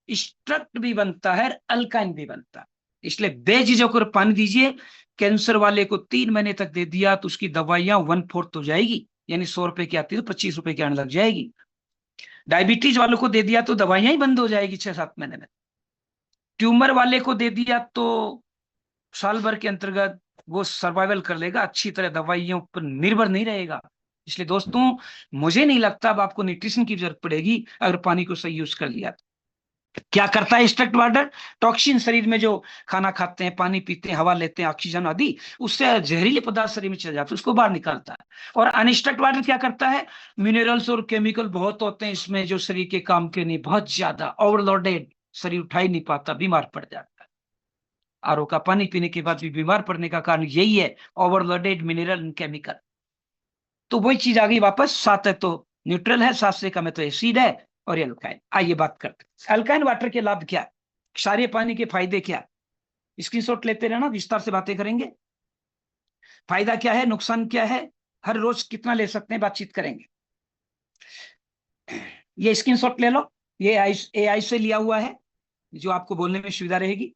Struct भी बनता है, अल्काइन भी बनता है। इसलिए बेझिझक और पानी दीजिए। कैंसर वाले को 3 महीने तक दे दिया तो उसकी दवाइयां 1/4 हो जाएगी, यानी 100 रुपए की आती है तो 25 रुपए की आने लग जाएगी। डायबिटीज वालों को दे दिया तो दवाइयां ही बंद हो जाएगी 6-7 महीने में। ट्यूमर वाले को दे दिया तो साल भर के अंतर्गत वो सर्वाइवल कर लेगा, अच्छी तरह दवाइयों पर निर्भर नहीं रहेगा। इसलिए दोस्तों, मुझे नहीं लगता अब आपको न्यूट्रिशन की जरूरत पड़ेगी अगर पानी को सही यूज कर लिया तो। क्या करता है स्ट्रक्ट वाटर? टॉक्सिन शरीर में जो खाना खाते हैं, पानी पीते हैं, हवा लेते हैं, ऑक्सीजन आदि, उससे जहरीले पदार्थ शरीर में चले जाते हैं, उसको बाहर निकालता है। और अनस्ट्रक्ट वाटर क्या करता है? मिनरल्स और केमिकल बहुत होते हैं इसमें जो शरीर के काम के नहीं, बहुत ज्यादा ओवरलोडेड, शरीर उठा ही नहीं पाता, बीमार पड़ जाता है। आरओ का पानी पीने के बाद भी बीमार पड़ने का कारण यही है, ओवरलोडेड मिनरल एंड केमिकल। तो वही चीज आ गई वापस, 7 है तो न्यूट्रल है, 7 से कम है तो एसिड है, और ये अल्काइन। आइए बात करते हैं अल्काइन वाटर के लाभ क्या है, क्षारीय पानी के फायदे क्या है। स्क्रीनशॉट लेते रहना, विस्तार से बातें करेंगे। फायदा क्या है, नुकसान क्या है, हर रोज कितना ले सकते हैं, बातचीत करेंगे। ये स्क्रीनशॉट ले लो, ये एआई से लिया हुआ है, जो आपको बोलने में सुविधा रहेगी।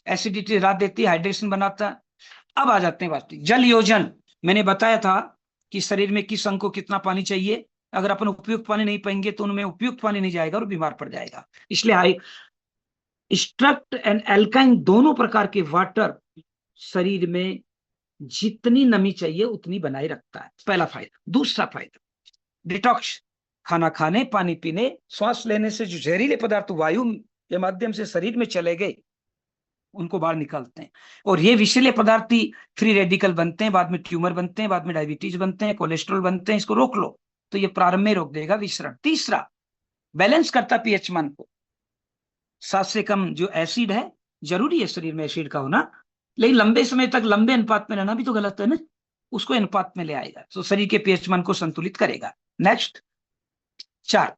एसिडिटी राहत देती है, हाइड्रेशन बनाता है। अब आ जाते हैं बात, जल योजन। मैंने बताया था कि शरीर में किस अंग को कितना पानी चाहिए, अगर अपन उपयुक्त पानी नहीं पाएंगे तो उनमें उपयुक्त पानी नहीं जाएगा और बीमार पड़ जाएगा। इसलिए हाई स्ट्रक्ट एंड एल्काइन दोनों प्रकार के वाटर शरीर में जितनी नमी चाहिए उतनी बनाए रखता है, पहला फायदा। दूसरा फायदा, डिटॉक्स। खाना खाने, पानी पीने, श्वास लेने से जो जहरीले पदार्थ वायु के माध्यम से शरीर में चले गए उनको बाहर निकालते हैं। और ये विषैले पदार्थ ही फ्री रेडिकल बनते हैं, बाद में ट्यूमर बनते हैं, बाद में डायबिटीज बनते हैं, कोलेस्ट्रॉल बनते हैं। इसको रोक लो तो ये प्रारंभ में रोक देगा विसरण। तीसरा, बैलेंस करता पीएच मान को। 7 से कम जो एसिड है, जरूरी है शरीर में एसिड का होना, लेकिन लंबे समय तक लंबे अनुपात में रहना भी तो गलत है ना, उसको अनुपात में ले आएगा तो शरीर के पीएच मान को संतुलित करेगा। नेक्स्ट, 4,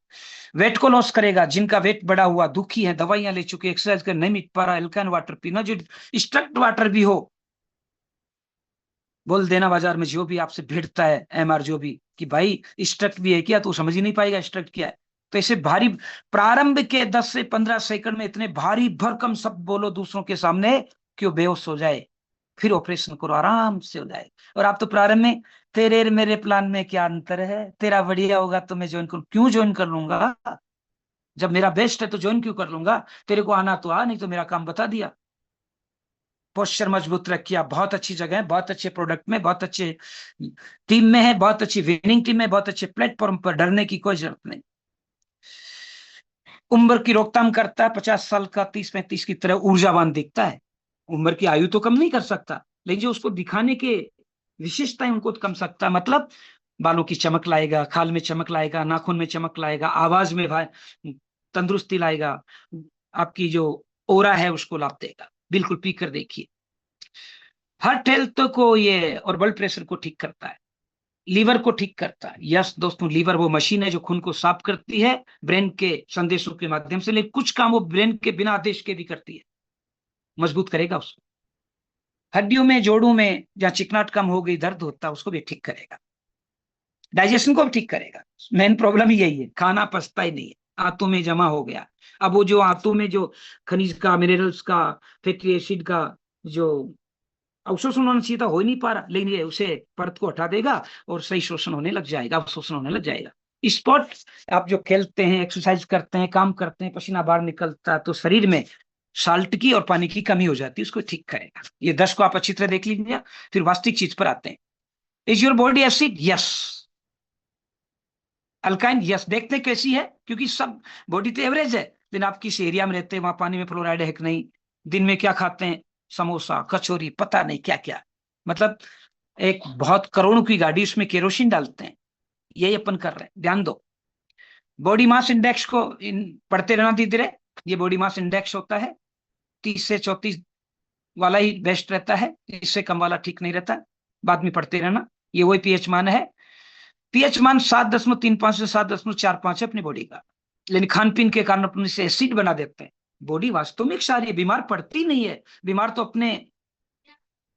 वेट को लॉस करेगा। जिनका वेट बढ़ा हुआ, दुखी है, दवाइयां ले चुके, एक्सरसाइज कर नहीं मिट पा रहा, एल्काइन वाटर पीना। जो स्ट्रक्ट वाटर भी हो, बोल देना बाजार में जो भी आपसे भिड़ता है, एमआर जो भी, कि भाई स्ट्रक्ट भी है क्या, तो समझ ही नहीं पाएगा स्ट्रक्ट क्या है। तो ऐसे भारी प्रारंभ के 10 से 15 सेकंड में इतने भारी भरकम शब्द बोलो दूसरों के सामने कि वो बेहोश हो जाए, फिर ऑपरेशन करो, आराम से हो जाए। और आप तो प्रारंभ में, तेरे मेरे प्लान में क्या अंतर है, तेरा बढ़िया होगा तो मैं ज्वाइन करूं, क्यों ज्वाइन कर लूंगा, जब मेरा बेस्ट है तो ज्वाइन क्यों कर लूंगा। तेरे को आना तो आ, नहीं तो मेरा काम बता दिया। पोस्चर मजबूत रखिए, आप बहुत अच्छी जगह है, बहुत अच्छे प्रोडक्ट में, बहुत अच्छे टीम में है, बहुत अच्छी विनिंग टीम में, बहुत अच्छे प्लेटफॉर्म पर, डरने की कोई जरूरत नहीं। उम्र की रोकथाम करता है, 50 साल का 30-35 की तरह ऊर्जावान दिखता है। उम्र की आयु तो कम नहीं कर सकता, लेकिन जो उसको दिखाने के विशेषताएं उनको तो कम सकता है। मतलब बालों की चमक लाएगा, खाल में चमक लाएगा, नाखून में चमक लाएगा, आवाज में तंदुरुस्ती लाएगा, आपकी जो ओरा है उसको लाभ देगा। बिल्कुल पी कर देखिए। हार्ट हेल्थ को ये और ब्लड प्रेशर को ठीक करता है, लीवर को ठीक करता है। यस दोस्तों, लीवर वो मशीन है जो खून को साफ करती है ब्रेन के संदेशों के माध्यम से, लेकिन कुछ काम वो ब्रेन के बिना आदेश के भी करती है। मजबूत करेगा उसको। हड्डियों में, जोड़ों में जहां चिकनाट कम हो गई, दर्द होता है, उसको भी ठीक करेगा। डाइजेशन को भी ठीक करेगा। मेन प्रॉब्लम ही यही है, खाना पचता ही नहीं है, आंतों में जमा हो गया। अब वो जो आंतों में जो खनिज का, मिनरल्स का, फैटी एसिड का जो अवशोषण होना चाहिए था, हो ही नहीं पा रहा, लेकिन ये उसे परत को हटा देगा और सही शोषण होने लग जाएगा, अवशोषण होने लग जाएगा। स्पोर्ट, आप जो खेलते हैं, एक्सरसाइज करते हैं, काम करते हैं, पसीना बाहर निकलता है, तो शरीर में साल्ट की और पानी की कमी हो जाती है, उसको ठीक करेगा। ये 10 को आप अच्छी तरह देख लीजिए। फिर वास्तविक चीज पर आते हैं। Is your body acid? Yes. Alkyne? Yes. देखते हैं कैसी है, क्योंकि सब बॉडी तो एवरेज है, लेकिन आप किस एरिया में रहते हैं, वहां पानी में फ्लोराइड है कि नहीं, दिन में क्या खाते हैं, समोसा, कचौरी, पता नहीं क्या क्या। मतलब एक बहुत करोड़ों की गाड़ी, उसमें केरोसिन डालते हैं, यही अपन कर रहे हैं, ध्यान दो। बॉडी मास इंडेक्स को पढ़ते रहना धीरे धीरे। ये बॉडी मास इंडेक्स होता है, 30 से 34 वाला ही बेस्ट रहता है, इससे कम वाला ठीक नहीं रहता, बाद में पढ़ते रहना। ये वही पीएच मान है। पीएच मान 7.35 से 7.45 है अपनी बॉडी का, लेकिन खान पीन के कारण अपने से एसिड बना देते हैं। बॉडी वास्तव में सारी बीमार पड़ती नहीं है। बीमार तो अपने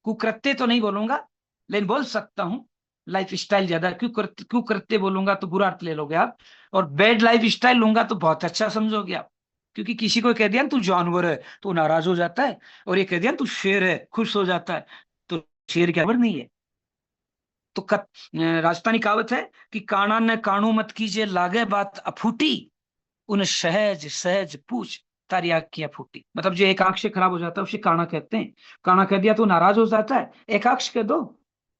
कुकृत्य तो नहीं बोलूंगा, लेकिन बोल सकता हूं लाइफ स्टाइल ज्यादा क्यों करते बोलूंगा तो बुरा अर्थ ले लोगे आप, और बेड लाइफ स्टाइल लूंगा तो बहुत अच्छा समझोगे आप। क्योंकि किसी को कह दिया ना तू जानवर है तो नाराज हो जाता है, और ये कह दिया ना तू शेर है खुश हो जाता है। तो शेर क्या खबर नहीं है। तो राजस्थानी कहावत है कि काना ने कानू मत कीजिए लागे बात अफूटी, उन सहज सहज पूछ तारी आंख किया फूटी। मतलब जो एक आंख से खराब हो जाता है उसे काना कहते हैं। काना कह दिया तो नाराज हो जाता है, एक आंख कह दो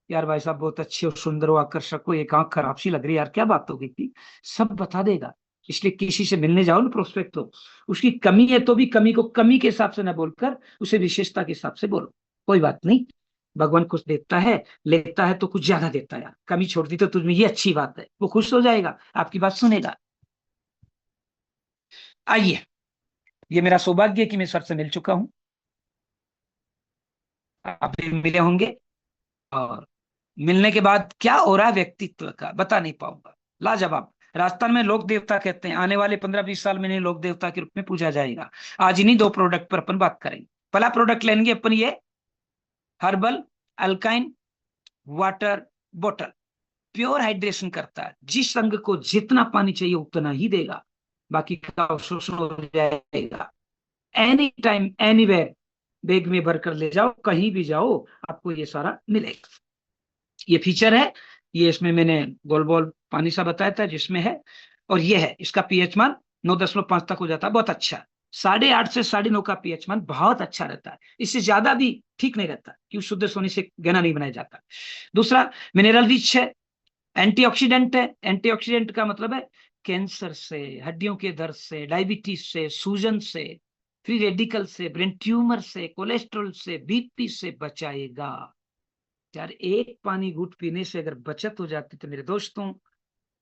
यार भाई साहब बहुत अच्छे और सुंदर हो आकर्षक हो, एक आंख खराब सी लग रही है यार क्या बात हो गई थी, सब बता देगा। इसलिए किसी से मिलने जाओ ना प्रोस्पेक्ट हो, उसकी कमी है तो भी कमी को कमी के हिसाब से ना बोलकर उसे विशेषता के हिसाब से बोलो। कोई बात नहीं, भगवान कुछ देता है, लेता है तो कुछ ज्यादा देता है यार, कमी छोड़ दी तो तुझमें ये अच्छी बात है, वो खुश हो जाएगा, आपकी बात सुनेगा। आइए, ये मेरा सौभाग्य है कि मैं सर से मिल चुका हूं, आप भी मिले होंगे। और मिलने के बाद क्या हो रहा है व्यक्तित्व का बता नहीं पाऊंगा। लाजवाब। राजस्थान में लोक देवता कहते हैं, आने वाले 15-20 साल में इन्हें लोक देवता के रूप में पूजा जाएगा। आज इन्हीं दो प्रोडक्ट पर अपन बात करेंगे। पहला प्रोडक्ट लेंगे अपन ये हर्बल अल्काइन वाटर बोतल। प्योर हाइड्रेशन करता है, जिस अंग को जितना पानी चाहिए उतना ही देगा, बाकी का अवशोषण हो जाएगा। एनी टाइम एनीवेयर बैग में भर कर ले जाओ, कहीं भी जाओ आपको ये सारा मिलेगा। ये फीचर है, ये इसमें मैंने गोल बॉल पानी सा बताया था जिसमें है। और ये है इसका पीएच मान 9.5 तक हो जाता है, बहुत अच्छा। 8.5 से 9.5 का पीएच मान बहुत अच्छा रहता है, इससे ज्यादा भी ठीक नहीं रहता क्यों शुद्ध सोने से गहना नहीं बनाया जाता। दूसरा, मिनरल रिच है, एंटीऑक्सीडेंट है। एंटीऑक्सीडेंट का मतलब है कैंसर से, हड्डियों के दर्द से, डायबिटीज से, सूजन से, फ्री रेडिकल से, ब्रेन ट्यूमर से, कोलेस्ट्रॉल से, बीपी से बचाएगा। यार एक पानी घूट पीने से अगर बचत हो जाती तो मेरे दोस्तों,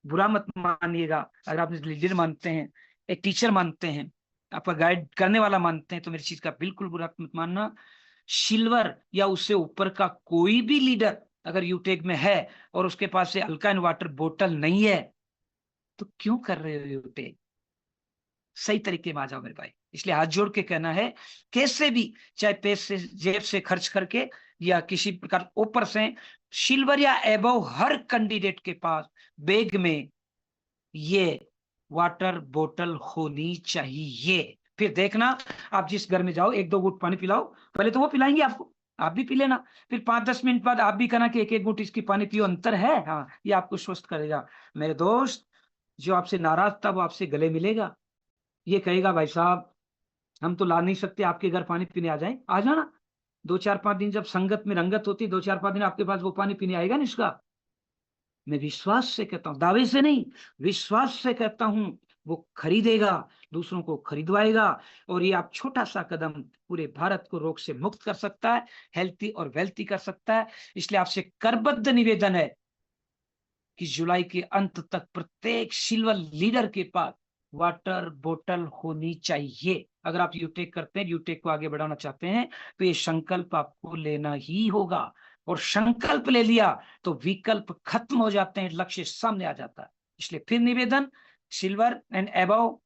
बुरा मत मानिएगा, अगर आप लीडर मानते हैं, एक टीचर मानते हैं, आपका गाइड करने वाला मानते हैं तो मेरी चीज का बिल्कुल बुरा मत मानना। सिल्वर या उससे ऊपर का कोई भी लीडर अगर यूटेक में है और उसके पास से अल्काइन वाटर बोतल नहीं है तो क्यों कर रहे हो यूटेक, सही तरीके में आ जाओ मेरे भाई। इसलिए हाथ जोड़ के कहना है, कैसे भी चाहे पैसे जेब से खर्च करके या किसी प्रकार ऊपर से, सिल्वर या एबव हर कैंडिडेट के पास बैग में ये वाटर बोतल होनी चाहिए। फिर देखना, आप जिस घर में जाओ 1-2 घूंट पानी पिलाओ, पहले तो वो पिलाएंगे आपको, आप भी पी लेना, फिर 5-10 मिनट बाद आप भी कहना कि एक एक घूंट इसकी पानी पियो, अंतर है, हाँ ये आपको स्वस्थ करेगा। मेरे दोस्त, जो आपसे नाराज था वो आपसे गले मिलेगा, ये कहेगा भाई साहब हम तो ला नहीं सकते आपके घर पानी पीने आ जाएं, आ जाना। 2-4-5 दिन जब संगत में रंगत होती, 2-4-5 दिन आपके पास वो पानी पीने आएगा ना इसका। मैं विश्वास से कहता हूं, दावे से नहीं, विश्वास से कहता हूं, वो खरीदेगा, दूसरों को खरीदवाएगा। और ये आप छोटा सा कदम पूरे भारत को रोग से मुक्त कर सकता है, हेल्थी और वेल्थी कर सकता है। इसलिए आपसे करबद्ध निवेदन है कि जुलाई के अंत तक प्रत्येक सिल्वर लीडर के पास वाटर बोतल होनी चाहिए। अगर आप यूटेक करते हैं, यूटेक को आगे बढ़ाना चाहते हैं, तो ये संकल्प आपको लेना ही होगा। और संकल्प ले लिया तो विकल्प खत्म हो जाते हैं, लक्ष्य सामने आ जाता है। इसलिए फिर निवेदन, सिल्वर एंड एबव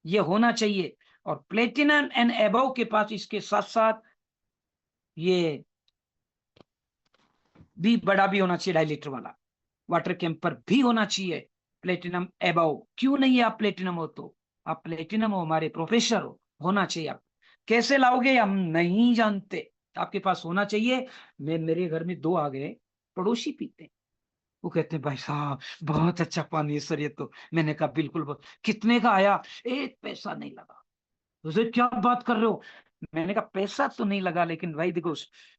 ये होना चाहिए, और प्लेटिनम एंड एबव के पास इसके साथ साथ ये भी बड़ा भी होना चाहिए, 2.5 लीटर वाला वाटर कैंपर भी होना चाहिए। प्लेटिनम एबव क्यों नहीं है, आप प्लेटिनम हो तो, आप प्लेटिनम हो, हमारे प्रोफेसर हो, होना चाहिए। आप कैसे लाओगे हम नहीं जानते, आपके पास होना चाहिए। मेरे घर में 2 आ गए, पड़ोसी पीते हैं, वो कहते हैं भाई साहब बहुत अच्छा पानी है सर ये तो। मैंने कहा बिल्कुल, कितने का आया, 1 पैसा नहीं लगा। उसे क्या बात कर रहे हो, मैंने कहा पैसा तो नहीं लगा लेकिन भाई देखो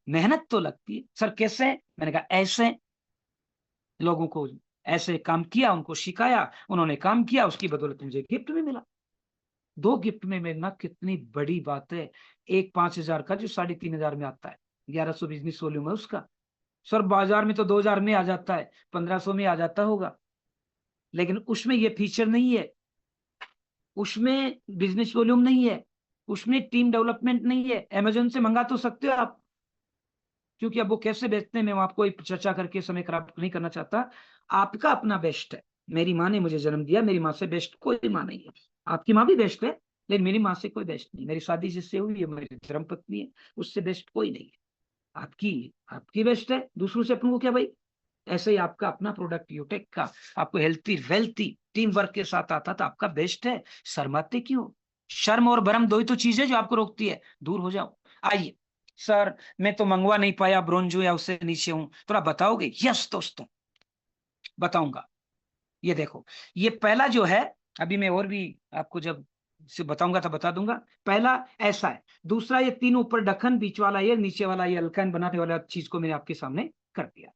मेहनत तो लगती है। सर कैसे, मैंने कहा ऐसे, लोगों को ऐसे काम किया, उनको सिखाया, उन्होंने काम किया, उसकी बदौलत मुझे गिफ्ट में मिला। 2 गिफ्ट में मिलना कितनी बड़ी बात है। एक 5,000 का जो 3,500 में आता है, 1100 बिजनेस वॉल्यूम है उसका। सर बाजार में तो 2,000 में आ जाता है, 1,500 में आ जाता होगा, लेकिन उसमें ये फीचर नहीं है, उसमें बिजनेस वॉल्यूम नहीं है, उसमें टीम डेवलपमेंट नहीं है। अमेजोन से मंगा तो सकते हो आप, क्योंकि अब वो कैसे बेचते हैं मैं आपको चर्चा करके समय खराब नहीं करना चाहता। आपका अपना बेस्ट है। मेरी माँ ने मुझे जन्म दिया, मेरी माँ से बेस्ट कोई माँ नहीं है। आपकी माँ भी बेस्ट है, लेकिन मेरी माँ से कोई बेस्ट नहीं। मेरी शादी जिससे हुई है मेरी धर्म पत्नी है, उससे बेस्ट कोई नहीं है। आपकी आपकी बेस्ट है, दूसरों से अपन को क्या भाई। ऐसे ही आपका अपना प्रोडक्ट यूटेक का आपको हेल्थी वेल्थी टीम वर्क के साथ आता तो आपका बेस्ट है। शर्माते क्यों? शर्म और भरम दो ही तो चीजें जो आपको रोकती है, दूर हो जाओ। आइए सर, मैं तो मंगवा नहीं पाया, ब्रोंज हूं या उससे नीचे हूं, थोड़ा बताओगे? यस दोस्तों, बताऊंगा। ये देखो, ये पहला जो है, अभी मैं और भी आपको जब से बताऊंगा तो बता दूंगा। पहला ऐसा है, दूसरा ये तीन ऊपर ढक्कन, बीच वाला ये, नीचे वाला ये अल्काइन बनाने वाला चीज को मैंने आपके सामने कर दिया।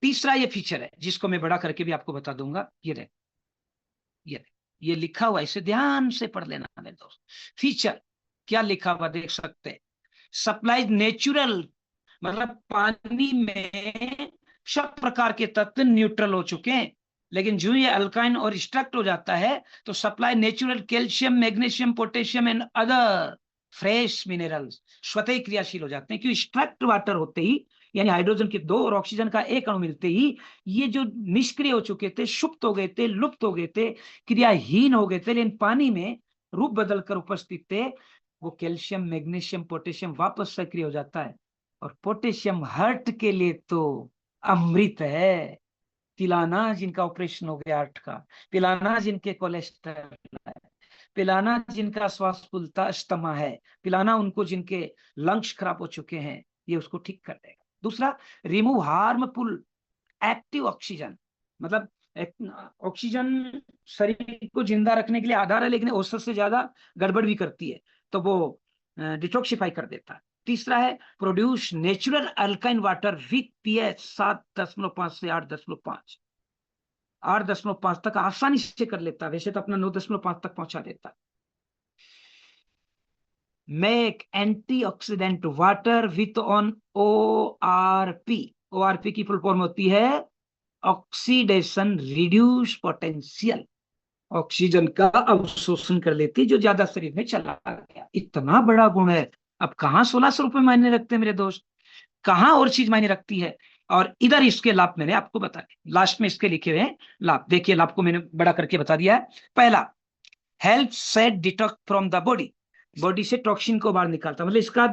तीसरा ये फीचर है जिसको मैं बड़ा करके भी आपको बता दूंगा। ये देख, ये लिखा हुआ, इसे ध्यान से पढ़ लेना मेरे दोस्त। फीचर क्या लिखा हुआ देख सकते हैं। सप्लाइज नेचुरल, मतलब पानी में सब प्रकार के तत्व न्यूट्रल हो चुके हैं, लेकिन जो ये अल्काइन और स्ट्रक्ट हो जाता है तो supply natural calcium, magnesium, potassium and other fresh minerals, स्वतः ही क्रियाशील हो जाते हैं। क्योंकि स्ट्रक्ट वाटर होते ही, यानी हाइड्रोजन के दो और ऑक्सीजन का एक अणु मिलते ही, ये जो निष्क्रिय हो चुके थे, सुप्त हो गए थे, लुप्त हो गए थे, क्रियाहीन हो गए थे, लेकिन पानी में रूप बदलकर उपस्थित थे, वो कैल्शियम, मैग्नीशियम, पोटेशियम वापस सक्रिय हो जाता है। और पोटेशियम हार्ट के लिए तो अमृत है। पिलाना जिनका ऑपरेशन हो गया हार्ट का, पिलाना जिनके कोलेस्ट्रॉल है, पिलाना जिनका श्वास फूलता अस्थमा है, पिलाना उनको जिनके लंग्स खराब हो चुके हैं, ये उसको ठीक कर देगा। दूसरा, रिमूव हार्मफुल एक्टिव ऑक्सीजन, मतलब ऑक्सीजन शरीर को जिंदा रखने के लिए आधार है, लेकिन औसत से ज्यादा गड़बड़ भी करती है, तो वो डिटॉक्सिफाई कर देता है। तीसरा है, produce natural alkyne water with pH 7.5 से 8.5, 8.5 तक आसानी से कर लेता है, वैसे तो अपना 9.5 तक पहुंचा देता है। Make antioxidant water with on ORP, ORP की फुल फॉर्म होती है ऑक्सीडेशन रिड्यूस पोटेंशियल, ऑक्सीजन का अवशोषण कर लेती जो ज्यादा शरीर में चला गया। इतना बड़ा गुण है। अब कहाँ 1600 रुपए मायने रखते हैं मेरे दोस्त, कहाँ और चीज मायने रखती है। और इधर इसके लाभ मैंने आपको बता दिए, लास्ट में इसके लिखे हुए हैं लाभ। देखिए लाभ को मैंने बड़ा करके बता दिया है। पहला, help set detox from the body, body से टॉक्सिन को बाहर निकालता, मतलब इसका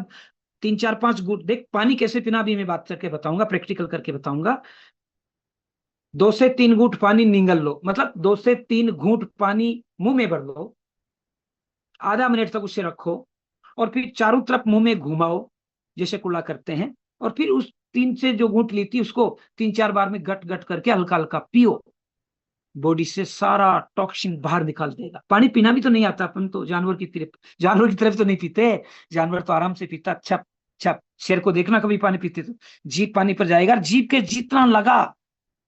3 4 5 घूंट, देख पानी कैसे पीना भी मैं बात करके बताऊंगा, प्रैक्टिकल करके बताऊंगा। 2 से 3 घूंट पानी निगल लो, मतलब 2 से 3 घूंट पानी मुंह में भर लो, आधा मिनट तक उसे रखो, और फिर चारों तरफ मुंह में घुमाओ जैसे कुल्ला करते हैं, और फिर उस 3 से जो घूंट ली थी उसको 3 4 बार में गट गट करके हल्का हल्का पियो। बॉडी से सारा टॉक्सिन बाहर निकाल देगा। पानी पीना भी तो नहीं आता, अपन तो जानवर की तरफ तो नहीं पीते। जानवर तो आराम से पीता, छप छप। शेर को देखना कभी पानी पीते तो जीभ पानी पर जाएगा, जीभ के जितना लगा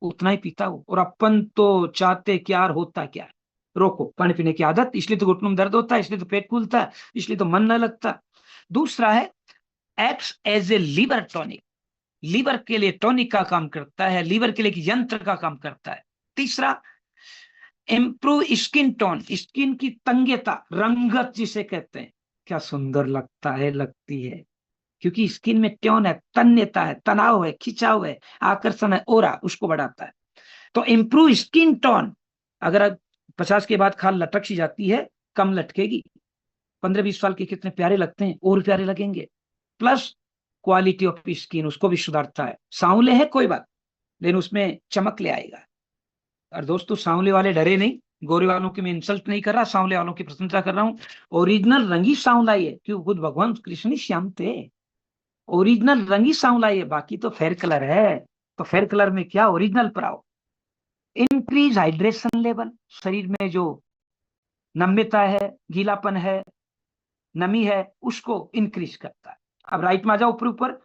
उतना ही पीता हो। और अपन तो चाहते क्या और होता क्या है। रोको पानी पीने की आदत, इसलिए तो घुटनों में दर्द होता है, इसलिए तो पेट फूलता है, इसलिए तो मन न लगता। दूसरा है, acts as a liver tonic, liver के लिए टॉनिक का काम करता है, लीवर के लिए एक यंत्र का काम करता है। तीसरा, इम्प्रूव स्किन टोन, स्किन की तंग्यता, रंगत जिसे कहते हैं, क्या सुंदर लगता है, लगती है, क्योंकि स्किन में ट्योन है, तन्यता है, तनाव है, खिंचाव है, आकर्षण है, ओरा उसको बढ़ाता है। तो इम्प्रूव स्किन टोन, अगर 50 के बाद खाल लटक सी जाती है, कम लटकेगी। 15 20 साल के कितने प्यारे लगते हैं, और प्यारे लगेंगे। प्लस क्वालिटी ऑफ स्किन, उसको भी सुधारता है। सांवले है कोई बात, लेकिन उसमें चमक ले आएगा। और दोस्तों सांवले वाले डरे नहीं, गोरे वालों की मैं इंसल्ट नहीं कर रहा, सांवले वालों की प्रशंसा कर रहा हूँ। ओरिजिनल रंगी सांवला ही है, क्यों खुद भगवान कृष्ण ही श्याम थे। ओरिजिनल रंगी सांवला ही है, बाकी तो फेयर कलर है। तो फेयर कलर में क्या, ओरिजिनल पर आओ। इंक्रीज हाइड्रेशन लेवल, शरीर में जो नम्यता है, गीलापन है, नमी है, उसको इंक्रीज करता है। अब राइट में आ जाओ, ऊपर ऊपर।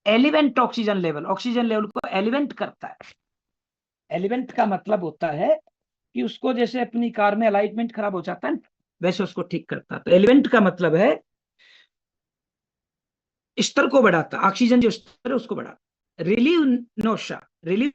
एलिवेंट ऑक्सीजन लेवल, ऑक्सीजन लेवल को एलिवेंट करता है। एलिवेंट का मतलब होता है कि उसको, जैसे अपनी कार में अलाइनमेंट खराब हो जाता है ना, वैसे उसको ठीक करता है। तो एलिवेंट का मतलब है स्तर को बढ़ाता, ऑक्सीजन जो स्तर है उसको बढ़ाता। रिलीव नोशा, रिलीव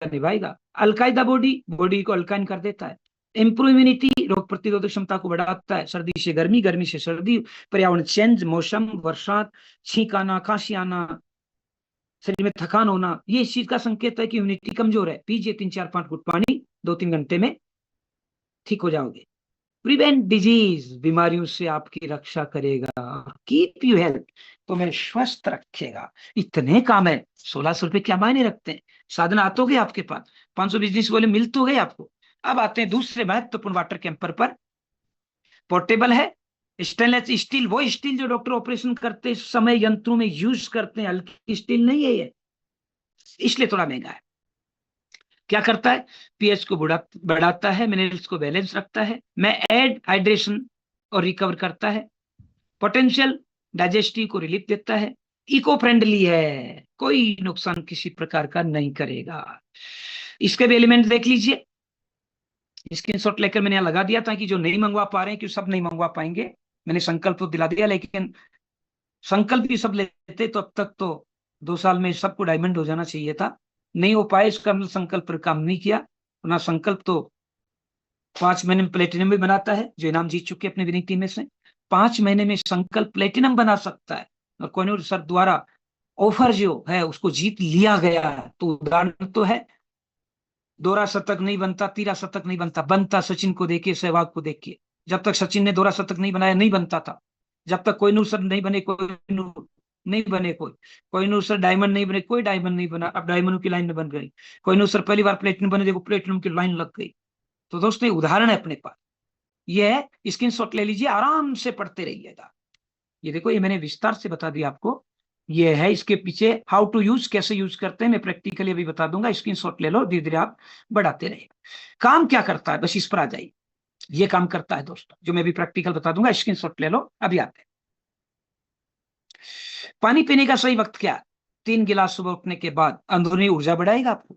निभाएगा। अल्कायदा बॉडी, बॉडी को अल्काइन कर देता है। इम्प्रूव इम्यूनिटी, रोग प्रतिरोधक क्षमता को बढ़ाता है। सर्दी से गर्मी, गर्मी से सर्दी, पर्यावरण चेंज, मौसम, बरसात, छींक आना, खांसी आना, शरीर में थकान होना, ये इस चीज का संकेत है कि इम्यूनिटी कमजोर है। पीजिए 3 4 5 घुट पानी, 2 3 घंटे में ठीक हो जाओगे। प्रिवेंट डिजीज, बीमारियों से आपकी रक्षा करेगा। कीप यू हेल्थ, तुम्हें स्वस्थ रखेगा। इतने काम है, 1600 रुपये क्या मायने रखते हैं। साधन आ तो गए आपके पास, 500 बिजनेस बोले मिल तो गए आपको। अब आते हैं दूसरे महत्वपूर्ण वाटर कैंपर पर। पोर्टेबल है, स्टेनलेस स्टील, वो स्टील जो डॉक्टर ऑपरेशन करते समय यंत्रों में यूज करते हैं, हल्की स्टील नहीं है ये, इसलिए थोड़ा महंगा है। क्या करता है, पीएच को बढ़ाता है, मिनरल्स को बैलेंस रखता है, में एड हाइड्रेशन और रिकवर करता है, पोटेंशियल डाइजेस्टिव को रिलीफ देता है, इको फ्रेंडली है, कोई नुकसान किसी प्रकार का नहीं करेगा। इसके भी एलिमेंट देख लीजिए, स्क्रीनशॉट लेकर मैंने यहाँ लगा दिया था कि जो नहीं मंगवा पा रहे हैं, क्यों सब नहीं मंगवा पाएंगे, मैंने संकल्प तो दिला दिया, लेकिन संकल्प भी सब लेते तो अब तक तो 2 साल में सबको डायमंड हो जाना चाहिए था। नहीं हो पाए, इसका मतलब संकल्प पर काम नहीं किया। ना संकल्प तो 5 महीने में प्लेटिनम भी बनाता है, जो इनाम जीत चुके अपने विनिंग टीम में से। 5 महीने में संकल्प प्लेटिनम बना सकता है, और कोहिनूर सर द्वारा ऑफर जो है उसको जीत लिया गया है। तो उदाहरण तो है, दोहरा शतक नहीं बनता, तीरा शतक नहीं बनता, बनता सचिन को देखिए, सहवाग को देखिए। जब तक सचिन ने दोहरा शतक नहीं बनाया नहीं बनता था। जब तक कोहिनूर सर नहीं बने, कोहिनूर नहीं बने कोहिनूर सर डायमंड नहीं बने, कोई डायमंड नहीं बना। अब डायमंड की लाइन बन गई। कोहिनूर सर पहली बार प्लेटिनम बने, देखो प्लेटिनम की लाइन लग गई। तो दोस्तों ये उदाहरण है अपने पास, ये है, स्क्रीनशॉट ले लीजिए, आराम से पढ़ते रहिएगा। ये देखो, ये मैंने विस्तार से बता दिया आपको। ये है इसके पीछे हाउ टू यूज, कैसे यूज करते हैं, मैं प्रैक्टिकली अभी बता दूंगा। स्क्रीनशॉट ले लो, धीरे धीरे आप बढ़ाते रहिए। काम क्या करता है, बस इस पर आ जाइए। ये काम करता है दोस्तों, जो मैं भी प्रैक्टिकल बता दूंगा। स्क्रीनशॉट ले लो, अभी आते हैं। पानी पीने का सही वक्त क्या है, 3 गिलास सुबह उठने के बाद, अंदरूनी ऊर्जा बढ़ाएगा आपको।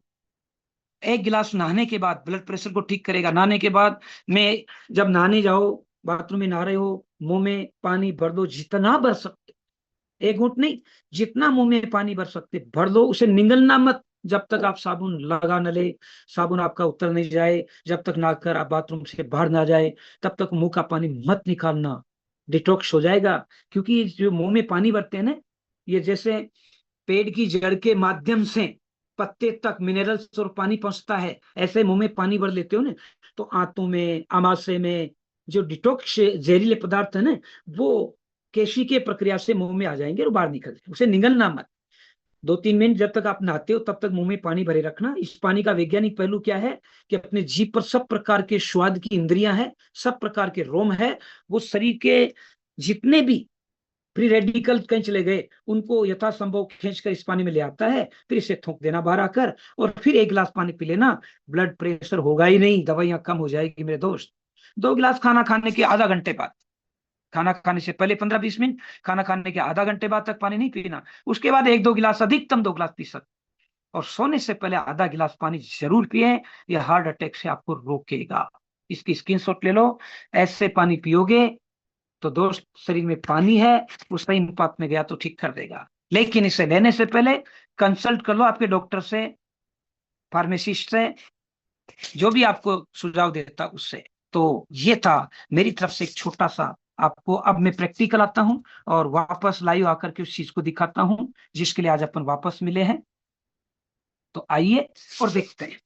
1 गिलास नहाने के बाद, ब्लड प्रेशर को ठीक करेगा। नहाने के बाद में, जब नहाने जाओ, बाथरूम में नहा रहे हो, मुंह में पानी भर दो, जितना भर सकते, 1 घूंट नहीं, जितना मुंह में पानी भर सकते भर दो। उसे निगलना मत, जब तक आप साबुन लगा न ले, साबुन आपका उतर नहीं जाए, जब तक नहाकर आप बाथरूम से बाहर ना जाए, तब तक मुंह का पानी मत निकालना। डिटॉक्स हो जाएगा। क्योंकि जो मुंह में पानी भरते हैं ना, ये जैसे पेड़ की जड़ के माध्यम से पत्ते तक मिनरल्स और पानी पहुंचता है, ऐसे मुंह में पानी भर लेते हो ना, तो आंतों में, आमाशय में जो डिटॉक्स जहरीले पदार्थ है ना, वो केशी के प्रक्रिया से मुंह में आ जाएंगे और बाहर निकल जाएंगे। उसे निगलना मत। 2 3 मिनट जब तक आप नहाते हो तब तक मुंह में पानी भरे रखना। इस पानी का वैज्ञानिक पहलू क्या है कि अपने जीभ पर सब प्रकार के स्वाद की इंद्रियां हैं, सब प्रकार के रोम है, वो शरीर के जितने भी फ्री रेडिकल कहीं चले गए, उनको यथासंभव खींचकर इस पानी में ले आता है। फिर इसे थूक देना बाहर आकर, और फिर 1 गिलास पानी पी लेना। ब्लड प्रेशर होगा ही नहीं, दवाइयां कम हो जाएगी मेरे दोस्त। 2 गिलास खाना खाने के आधा घंटे बाद, खाना खाने से पहले 15 20 मिनट, खाना खाने के आधा घंटे बाद तक पानी नहीं पीना। उसके बाद 1 2 गिलास, अधिकतम 2 गिलास पी सकते। और सोने से पहले आधा गिलास पानी जरूर पिए, यह हार्ट अटैक से आपको रोकेगा। इसकी स्क्रीनशॉट ले लो। ऐसे पानी पियोगे तो दोस्त, शरीर में पानी है, वो सही अनुपात में गया तो ठीक कर देगा। लेकिन इसे लेने से पहले कंसल्ट कर लो आपके डॉक्टर से, फार्मासिस्ट से, जो भी आपको सुझाव देता उससे। तो ये था मेरी तरफ से एक छोटा सा आपको। अब मैं प्रैक्टिकल आता हूं और वापस लाइव आकर के उस चीज को दिखाता हूं जिसके लिए आज अपन वापस मिले हैं। तो आइए और देखते हैं।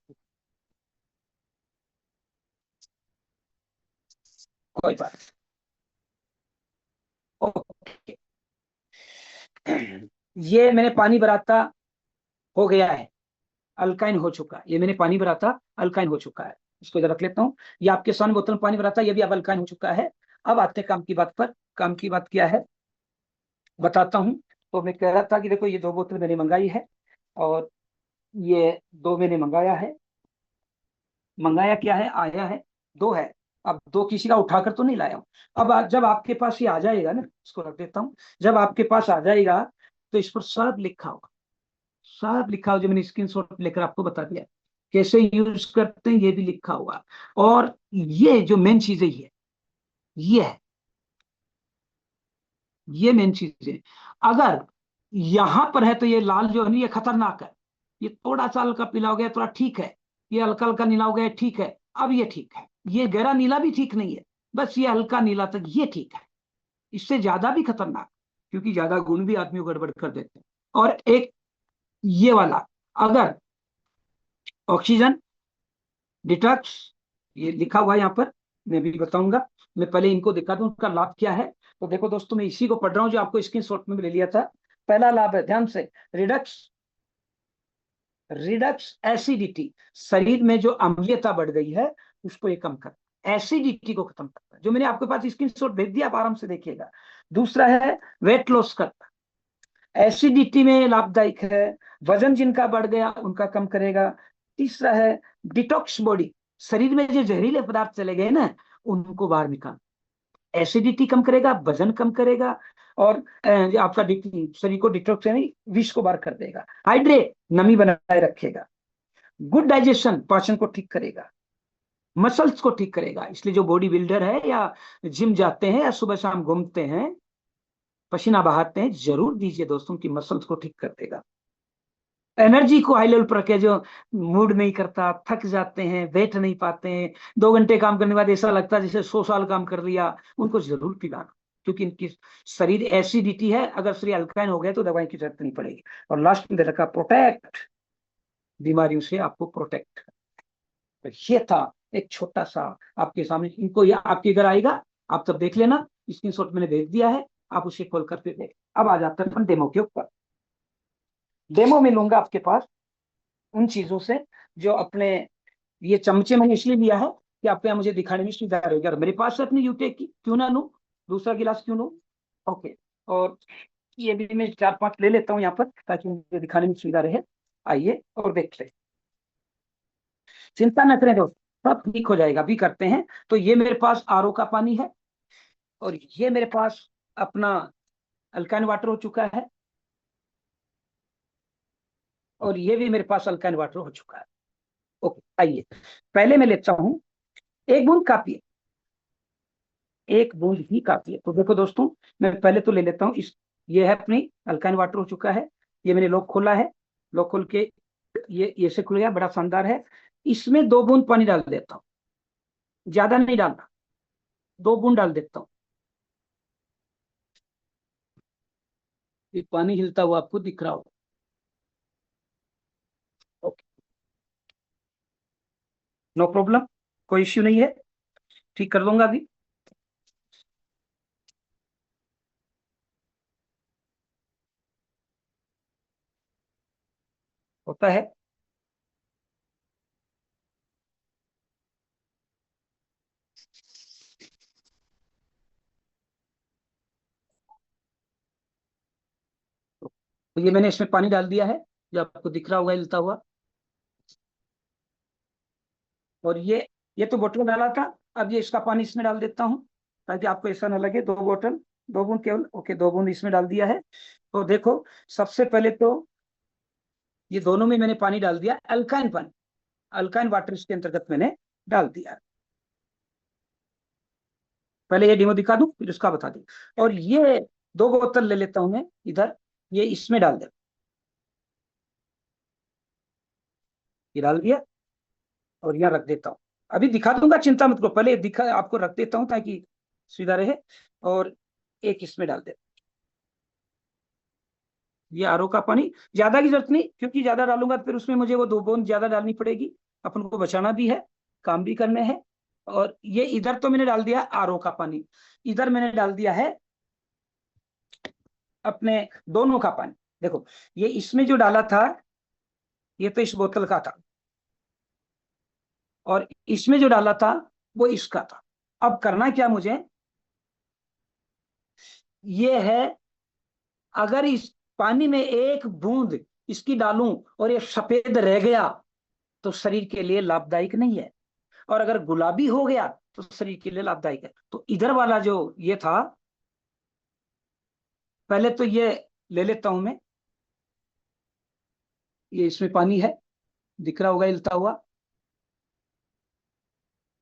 कोई बात नहीं। ओके। ये मैंने पानी भराता हो गया है, अल्काइन हो चुका है। ये मैंने पानी भरा था, अल्काइन हो चुका है। इसको इधर रख लेता हूँ। ये आपके सामने बोतल में पानी भरा था, ये भी अब अल्काइन हो चुका है। अब आते हैं काम की बात पर। काम की बात क्या है बताता हूँ। तो मैं कह रहा था कि देखो, ये 2 बोतल मैंने मंगाई है, और ये 2 मैंने मंगाया है। मंगाया क्या है, आया है, 2 है। अब 2 किसी का उठाकर तो नहीं लाया हूँ। अब जब आपके पास ये आ जाएगा ना, इसको रख देता हूँ। जब आपके पास आ जाएगा तो इस पर सब लिखा होगा, सब लिखा हो, जो मैंने स्क्रीनशॉट लेकर आपको बता दिया। कैसे यूज करते हैं ये भी लिखा हुआ। और ये जो मेन चीज है, ये है, ये मेन चीज है। अगर यहां पर है तो ये लाल जो है ना, ये खतरनाक है। ये थोड़ा सा हल्का पीला हो गया, थोड़ा ठीक है। ये हल्का हल्का नीला हो गया, ठीक है। अब ये ठीक है। ये गहरा नीला भी ठीक नहीं है, बस ये हल्का नीला तक ये ठीक है। इससे ज्यादा भी खतरनाक, क्योंकि ज्यादा गुण भी आदमी को गड़बड़ कर देते हैं। और एक ये वाला, अगर ऑक्सीजन डिटॉक्स, ये लिखा हुआ है यहाँ पर, मैं भी बताऊंगा। मैं पहले इनको दिखा दूं उनका लाभ क्या है। तो देखो दोस्तों, मैं इसी को पढ़ रहा हूँ जो आपको स्क्रीनशॉट में भी ले लिया था। पहला लाभ है, ध्यान से, रिडक्स, रिडक्स एसिडिटी, शरीर में जो अम्लीयता बढ़ गई है उसको ये कम करता है, एसिडिटी को खत्म करता है, जो मैंने आपके पास स्क्रीनशॉट भेज दिया, आप आराम से देखिएगा। दूसरा है वेट लॉस करता है, एसिडिटी में लाभदायक है, वजन जिनका बढ़ गया उनका कम करेगा। तीसरा है डिटॉक्स बॉडी, शरीर में जो जहरीले पदार्थ चले गए ना उनको बाहर निकाल, एसिडिटी कम करेगा, वजन कम करेगा, और आपका शरीर को डिटॉक्स यानी विष को बाहर कर देगा। हाइड्रेट, नमी बनाए रखेगा। गुड डाइजेशन, पाचन को ठीक करेगा। मसल्स को ठीक करेगा, इसलिए जो बॉडी बिल्डर है या जिम जाते हैं या सुबह शाम घूमते हैं, पसीना बहाते हैं, जरूर दीजिए दोस्तों, की मसल्स को ठीक कर देगा। एनर्जी को हाई लेवल पर रखे, जो मूड नहीं करता, थक जाते हैं, बैठ नहीं पाते हैं, 2 घंटे काम करने के बाद ऐसा लगता है जैसे 100 साल काम कर लिया, उनको जरूर पिलाना, क्योंकि इनकी शरीर एसिडिटी है, अगर शरीर अल्काइन हो गया तो दवाई की जरूरत नहीं पड़ेगी। और लास्ट में दे रखा प्रोटेक्ट, बीमारियों से आपको प्रोटेक्ट। तो ये था एक छोटा सा आपके सामने, इनको ये आपके इधर आएगा, आप सब देख लेना, स्क्रीनशॉट मैंने भेज दिया है, आप उसे खोल कर फिर देख। अब आ जाता है अपन डेमो के ऊपर। डेमो में लूंगा आपके पास उन चीजों से जो अपने, ये चमचे मैंने इसलिए लिया है कि आपको यहाँ मुझे दिखाने में सुविधा रहेगी। और मेरे पास है अपनी यूटेक की, क्यों ना लूं, दूसरा गिलास क्यों लूं। ओके, और ये भी मैं 4-5 ले लेता हूँ यहाँ पर, ताकि मुझे दिखाने में सुविधा रहे। आइए और देखते हैं, चिंता न करें दोस्त, सब ठीक हो जाएगा। अभी करते हैं। तो ये मेरे पास आरओ का पानी है, और ये मेरे पास अपना अल्काइन वाटर हो चुका है, और ये भी मेरे पास अल्काइन वाटर हो चुका है। ओके, आइए पहले मैं लेता हूं, 1 बूंद काफी है, 1 बूंद ही काफी है। तो देखो दोस्तों, मैं पहले तो ले लेता हूँ इस, ये है अपनी अल्काइन वाटर हो चुका है, ये मैंने लॉक खोला है, लॉक खोल के ये से खुल गया, बड़ा शानदार है। इसमें 2 बूंद पानी डाल देता हूँ, ज्यादा नहीं डालना, 2 बूंद डाल देता हूँ। ये पानी हिलता हुआ आपको दिख रहा होगा। ओके, नो प्रॉब्लम, कोई इश्यू नहीं है, ठीक कर दूंगा अभी। होता है। तो ये मैंने इसमें पानी डाल दिया है, जो आपको दिख रहा होगा हिलता हुआ। और ये तो बोतल डाला था, अब ये इसका पानी इसमें डाल देता हूँ, ताकि आपको ऐसा ना लगे 2 बोतल, 2 बूंद केवल। ओके, 2 बूंद इसमें डाल दिया है। तो देखो, सबसे पहले तो ये दोनों में मैंने पानी डाल दिया, अल्काइन पानी, अल्काइन वाटर इसके अंतर्गत मैंने डाल दिया। पहले ये डेमो दिखा दूं, फिर उसका बता दूं। और ये 2 बोतल ले लेता हूं मैं इधर, ये इसमें डाल दे, ये डाल दिया, और यहाँ रख देता हूँ। अभी दिखा दूंगा, चिंता मत करो, पहले दिखा आपको रख देता हूँ ताकि सुविधा रहे। और एक इसमें डाल दे, ये आरओ का पानी, ज्यादा की जरूरत नहीं, क्योंकि ज्यादा डालूंगा तो फिर उसमें मुझे वो 2 बूंद ज्यादा डालनी पड़ेगी, अपन को बचाना भी है, काम भी करने हैं। और ये इधर तो मैंने डाल दिया आरओ का पानी, इधर मैंने डाल दिया है अपने दोनों का पानी। देखो, ये इसमें जो डाला था ये तो इस बोतल का था, और इसमें जो डाला था वो इसका था। अब करना क्या मुझे, ये है, अगर इस पानी में 1 बूंद इसकी डालूं और ये सफेद रह गया तो शरीर के लिए लाभदायक नहीं है, और अगर गुलाबी हो गया तो शरीर के लिए लाभदायक है। तो इधर वाला जो ये था, पहले तो ये ले लेता हूं मैं, ये इसमें पानी है, दिख रहा होगा हिलता हुआ,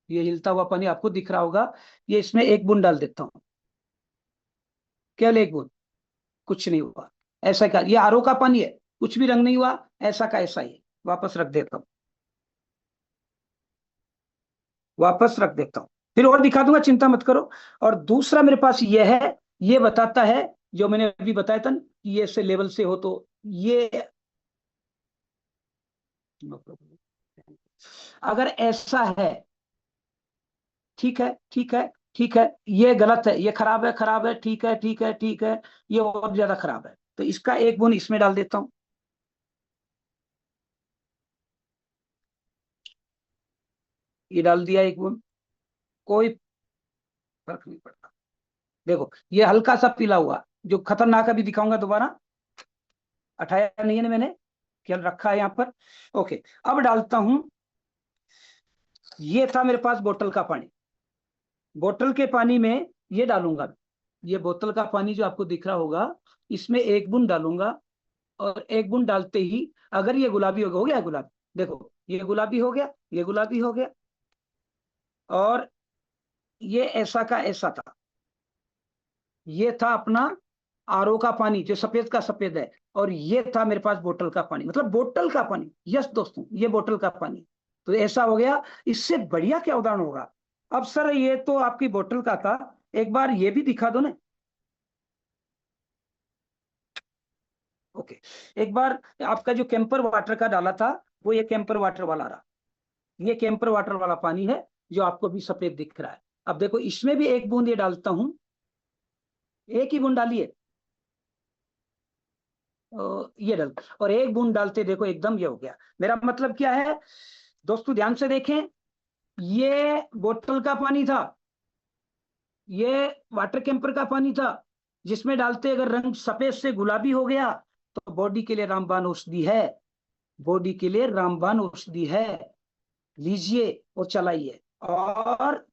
ये हिलता हुआ पानी आपको दिख रहा होगा। ये इसमें 1 बूंद डाल देता हूँ, केवल 1 बूंद, कुछ नहीं हुआ, ऐसा का ये आरओ का पानी है, कुछ भी रंग नहीं हुआ, ऐसा का ऐसा ही है। वापस रख देता हूँ, वापस रख देता हूँ, फिर और दिखा दूंगा, चिंता मत करो। और दूसरा मेरे पास ये है, ये बताता है जो मैंने अभी बताया था कि ये से लेवल से हो तो ये नो प्रॉब्लम। अगर ऐसा है, ठीक है ठीक है ठीक है, ये गलत है, ये खराब है, ठीक है ठीक है ठीक है, ये और ज्यादा खराब है, तो इसका एक बूंद इसमें डाल देता हूं। ये डाल दिया एक बूंद, कोई फर्क नहीं पड़ता। देखो ये हल्का सा पीला हुआ, जो खतरनाक अभी दिखाऊंगा दोबारा, हटाया नहीं है ना मैंने, केवल रखा है यहाँ पर। ओके, अब डालता हूं, ये था मेरे पास बोतल का पानी, बोतल के पानी में ये डालूंगा। ये बोतल का पानी जो आपको दिख रहा होगा, इसमें एक बूंद डालूंगा, और एक बूंद डालते ही अगर ये गुलाबी हो गया गुलाबी, देखो ये गुलाबी हो गया, ये गुलाबी हो गया, और ये ऐसा का ऐसा था। ये था अपना आरओ का पानी जो सफेद का सफेद है, और ये था मेरे पास बोतल का पानी, मतलब बोतल का पानी। यस दोस्तों, ये बोतल का पानी। तो ऐसा हो गया, इससे बढ़िया क्या उदाहरण होगा। अब सर ये तो आपकी बोतल का था, एक बार ये भी दिखा दो ना। ओके, एक बार आपका जो कैंपर वाटर का डाला था, वो ये कैंपर वाटर वाला रहा, ये कैंपर वाटर वाला पानी है जो आपको भी सफेद दिख रहा है। अब देखो इसमें भी एक बूंद ये डालता हूं, एक ही बूंद डालिए, ये डाल, और एक बूंद डालते देखो एकदम ये हो गया। मेरा मतलब क्या है दोस्तों, ध्यान से देखें, ये बोतल का पानी था, ये वाटर कैंपर का पानी था, जिसमें डालते अगर रंग सफेद से गुलाबी हो गया तो बॉडी के लिए रामबाण औषधि है, बॉडी के लिए रामबाण औषधि है, लीजिए और चलाइए। और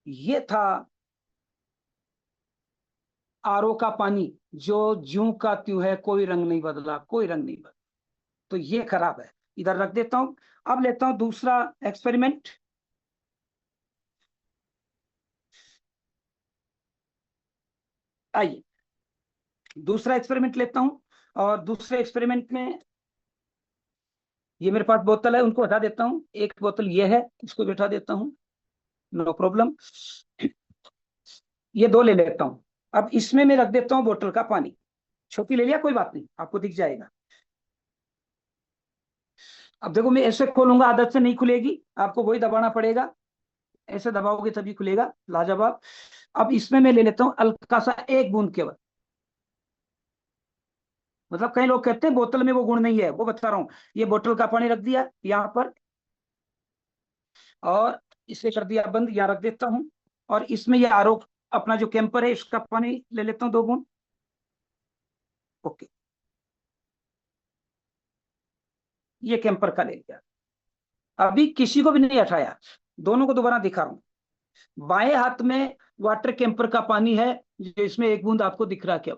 ये था आरओ का पानी, जो ज्यों का त्यों है, कोई रंग नहीं बदला, कोई रंग नहीं बदला, तो ये खराब है, इधर रख देता हूं। अब लेता हूं दूसरा एक्सपेरिमेंट। आइए दूसरा एक्सपेरिमेंट लेता हूं, और दूसरे एक्सपेरिमेंट में ये मेरे पास बोतल है, उनको हटा देता हूं, एक बोतल ये है, इसको बैठा देता हूं, नो प्रॉब्लम। ये दो ले लेता हूं, अब इसमें मैं रख देता हूं बोतल का पानी, छोटी ले लिया कोई बात नहीं, आपको दिख जाएगा। अब देखो मैं ऐसे खोलूंगा, आदत से नहीं खुलेगी, आपको वही दबाना पड़ेगा, ऐसे दबाओगे तभी खुलेगा, लाजवाब। अब इसमें मैं ले लेता हूं हल्का सा एक बूंद केवल, मतलब कई लोग कहते हैं बोतल में वो गुण नहीं है, वो बता रहा हूं। ये बोतल का पानी रख दिया यहाँ पर, और इसे कर दिया बंद, यहाँ रख देता हूं, और इसमें ये आरओ अपना जो कैंपर है इसका पानी ले लेता हूं, दो बूंद। ओके, ये कैंपर का ले लिया, अभी किसी को भी नहीं हटाया, दोनों को दोबारा दिखा रहा हूं। बाएं हाथ में वाटर कैंपर का पानी है, जो इसमें एक बूंद आपको दिख रहा है क्या,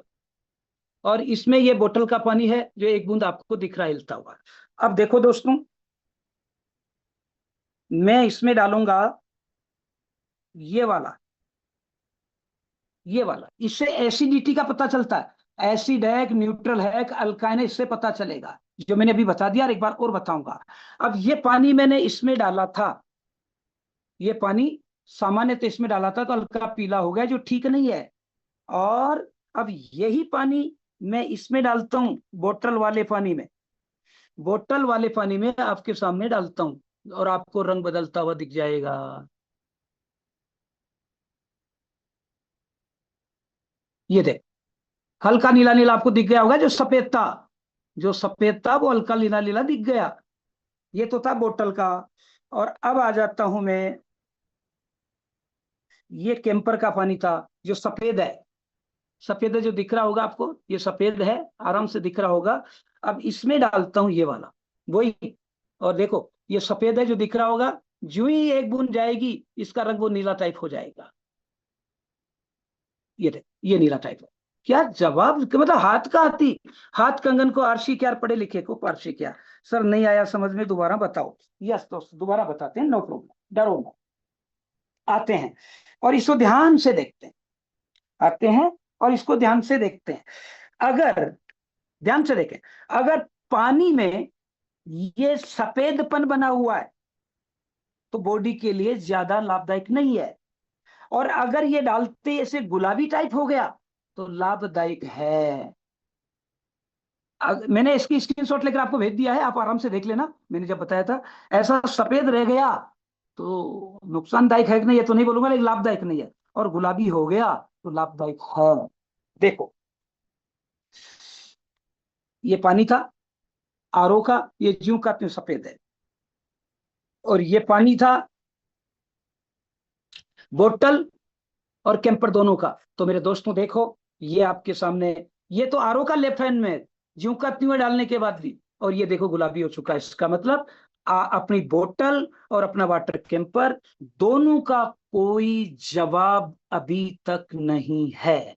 और इसमें ये बोतल का पानी है जो एक बूंद आपको दिख रहा है हिलता हुआ। अब देखो दोस्तों, मैं इसमें डालूंगा ये वाला, ये वाला, इससे एसिडिटी का पता चलता है, एसिड है कि न्यूट्रल है कि अल्काइन है, इससे पता चलेगा, जो मैंने अभी बता दिया, और एक बार और बताऊंगा। अब ये पानी मैंने इसमें डाला था, ये पानी सामान्य तो इसमें डाला था तो हल्का पीला हो गया, जो ठीक नहीं है। और अब यही पानी मैं इसमें डालता हूं, बोतल वाले पानी में, बोतल वाले पानी में आपके सामने डालता हूं, और आपको रंग बदलता हुआ दिख जाएगा। ये देख, हल्का नीला नीला आपको दिख गया होगा, जो सफेद था, जो सफेद था वो हल्का नीला नीला दिख गया, ये तो था बोतल का। और अब आ जाता हूं मैं, ये कैंपर का पानी था जो सफेद है, सफेद है जो दिख रहा होगा आपको, ये सफेद है, आराम से दिख रहा होगा। अब इसमें डालता हूं ये वाला, वही, और देखो ये सफेद है जो दिख रहा होगा, जो ही एक बूंद जाएगी इसका रंग वो नीला टाइप हो जाएगा, ये देख ये नीला टाइप है। क्या जवाब, मतलब हाथ का हाथी, हाथ कंगन को आरसी क्या, पढ़े लिखे को पारसी क्या। सर नहीं आया समझ में, दोबारा बताओ। यस दोस्त, दोबारा बताते हैं, नो प्रॉब्लम, डरो मत, आते हैं और इसको ध्यान से देखते हैं, आते हैं और इसको ध्यान से देखते हैं। अगर ध्यान से देखें, अगर पानी में ये सफेदपन बना हुआ है तो बॉडी के लिए ज्यादा लाभदायक नहीं है, और अगर ये डालते ऐसे गुलाबी टाइप हो गया तो लाभदायक है। मैंने इसकी स्क्रीनशॉट लेकर आपको भेज दिया है, आप आराम से देख लेना, मैंने जब बताया था। ऐसा सफेद रह गया तो नुकसानदायक है कि नहीं, ये तो नहीं बोलूंगा, लेकिन लाभदायक नहीं है। और गुलाबी हो गया तो लाभदायक है। देखो, ये पानी था आरओ का, ये ज्यों का त्यों सफेद है। और ये पानी था बोतल और कैंपर दोनों का। तो मेरे दोस्तों देखो, ये आपके सामने, ये तो आरओ का लेफ्ट हैंड में है, ज्यों का त्यों डालने के बाद भी। और ये देखो गुलाबी हो चुका है, इसका मतलब अपनी बोतल और अपना वाटर कैंपर दोनों का कोई जवाब अभी तक नहीं है।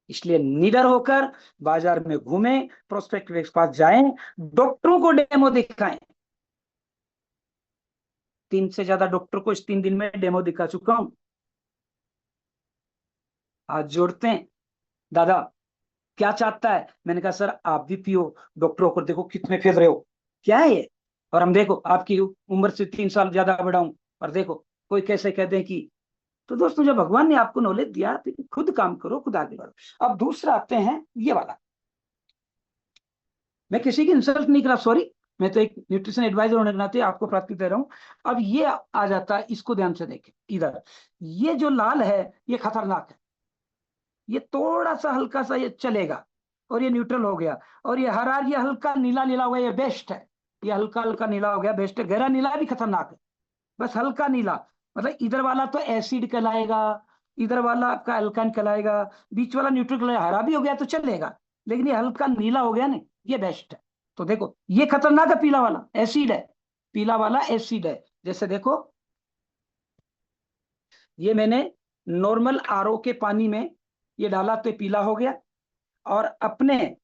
इसलिए निडर होकर बाजार में घूमें, प्रोस्पेक्ट के पास जाएं, डॉक्टरों को डेमो दिखाएं। 3 से ज्यादा डॉक्टर को इस 3 दिन में डेमो दिखा चुका हूं। हाथ जोड़ते हैं, दादा क्या चाहता है? मैंने कहा सर आप भी पियो, डॉक्टर होकर देखो कितने फेल रहे हो, क्या है ये? और हम देखो आपकी उम्र से 3 साल ज्यादा बड़ा हूं, और देखो कोई कैसे कहते हैं कि। तो दोस्तों जब भगवान ने आपको नॉलेज दिया तो खुद काम करो, खुद आगे बढ़ो। अब दूसरा आते हैं ये वाला, मैं किसी की इंसल्ट नहीं करा, सॉरी, मैं तो एक न्यूट्रिशन एडवाइजर होने के नाते आपको प्राथमिकता दे रहा हूं। अब ये आ जाता है, इसको ध्यान से देखें इधर, ये जो लाल है ये खतरनाक है, ये थोड़ा सा हल्का सा ये चलेगा और ये न्यूट्रल हो गया। और ये हरा, ये हल्का नीला नीला हो गया, ये बेस्ट है। ये हल्का हल्का नीला हो गया, बेस्ट है। गहरा नीला भी खतरनाक है, बस हल्का नीला, मतलब इधर वाला तो एसिड कहलाएगा, इधर वाला आपका अल्काइन कहलाएगा, बीच वाला न्यूट्रल कहलाएगा। हरा भी हो गया तो चलेगा, लेकिन ये हल्का नीला हो गया ना, ये बेस्ट है। तो देखो ये खतरनाक है, पीला वाला एसिड है, पीला वाला एसिड है। जैसे देखो, ये मैंने नॉर्मल आरओ के पानी में ये डाला तो ये पीला हो गया, और अपने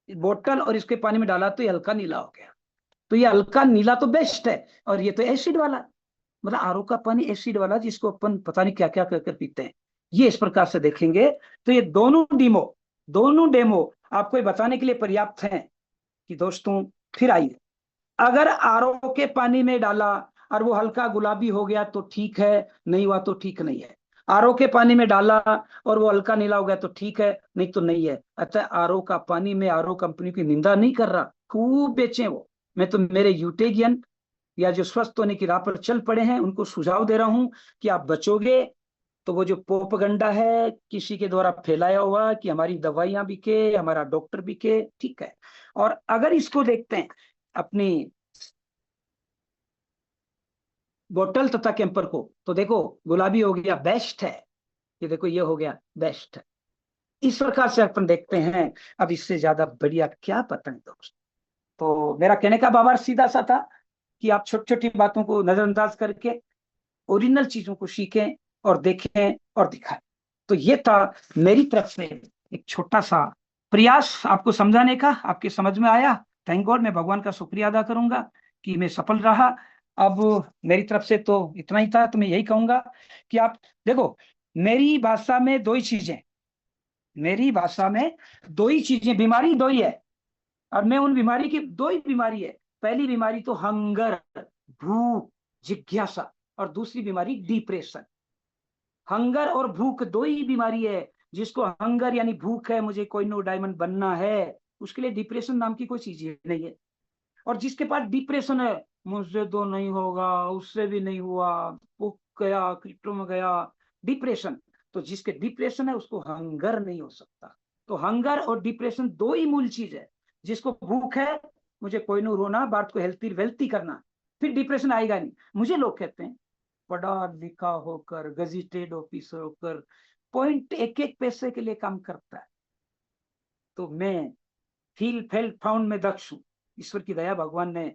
बोतल और इसके पानी में डाला तो ये हल्का नीला हो गया। तो ये हल्का नीला तो बेस्ट है, और ये तो एसिड वाला, मतलब आरओ का पानी एसिड वाला, जिसको अपन पता नहीं क्या क्या कर पीते हैं। ये इस प्रकार से देखेंगे तो ये दोनों डेमो आपको ये बताने के लिए पर्याप्त हैं कि दोस्तों, फिर आइए, अगर आरओ के पानी में डाला और वो हल्का गुलाबी हो गया तो ठीक है, नहीं हुआ तो ठीक नहीं है। आरओ के पानी में डाला और वो हल्का नीला हो गया तो ठीक है, नहीं तो नहीं है। अच्छा, आरओ का पानी में आरओ कंपनी की निंदा नहीं कर रहा, खूब बेचे वो। मैं तो मेरे यूटेगियन या जो स्वस्थ होने की राह पर चल पड़े हैं उनको सुझाव दे रहा हूं कि आप बचोगे तो वो जो पोपगंडा है किसी के द्वारा फैलाया हुआ कि हमारी दवाइयां बिके, हमारा डॉक्टर बिके, ठीक है। और अगर इसको देखते हैं अपनी बोतल तथा कैंपर को, तो देखो गुलाबी हो गया, बेस्ट है। ये देखो ये हो गया, बेस्ट है। इस प्रकार से अपन देखते हैं। अब इससे ज्यादा बढ़िया क्या पता है दोस्त। तो मेरा कहने का बाबा सीधा सा था कि आप छोटी छोटी बातों को नजरअंदाज करके ओरिजिनल चीजों को सीखें और देखें और दिखाएं। तो ये था मेरी तरफ से एक छोटा सा प्रयास आपको समझाने का। आपके समझ में आया? थैंक गॉड, मैं भगवान का शुक्रिया अदा करूंगा कि मैं सफल रहा। अब मेरी तरफ से तो इतना ही था। तो मैं यही कहूंगा कि आप देखो, मेरी भाषा में दो ही चीजें, मेरी भाषा में दो ही चीजें, बीमारी दो ही है, और मैं उन बीमारी की, दो ही बीमारी है। पहली बीमारी तो हंगर, भूख, जिज्ञासा, और दूसरी बीमारी डिप्रेशन। हंगर और भूख दो ही बीमारी है। जिसको हंगर यानी भूख है, मुझे कोई नो डायमंड बनना है, उसके लिए डिप्रेशन नाम की कोई चीज ही नहीं है। और जिसके पास डिप्रेशन है, मुझसे तो नहीं होगा, उससे भी नहीं हुआ, वो गया क्रिप्टो में गया, डिप्रेशन। तो जिसके डिप्रेशन है उसको हंगर नहीं हो सकता। तो हंगर और डिप्रेशन दो ही मूल चीज है। जिसको भूख है, मुझे कोई नो रोना, बात को हेल्थी वेल्थी करना, फिर डिप्रेशन आएगा नहीं। मुझे लोग कहते हैं पढ़ा लिखा होकर, गजिटेड ऑफिसर होकर, पॉइंट एक एक पैसे के लिए काम करता है। तो मैं फील फेल्ट फाउंड में दक्ष हूँ। ईश्वर की दया, भगवान ने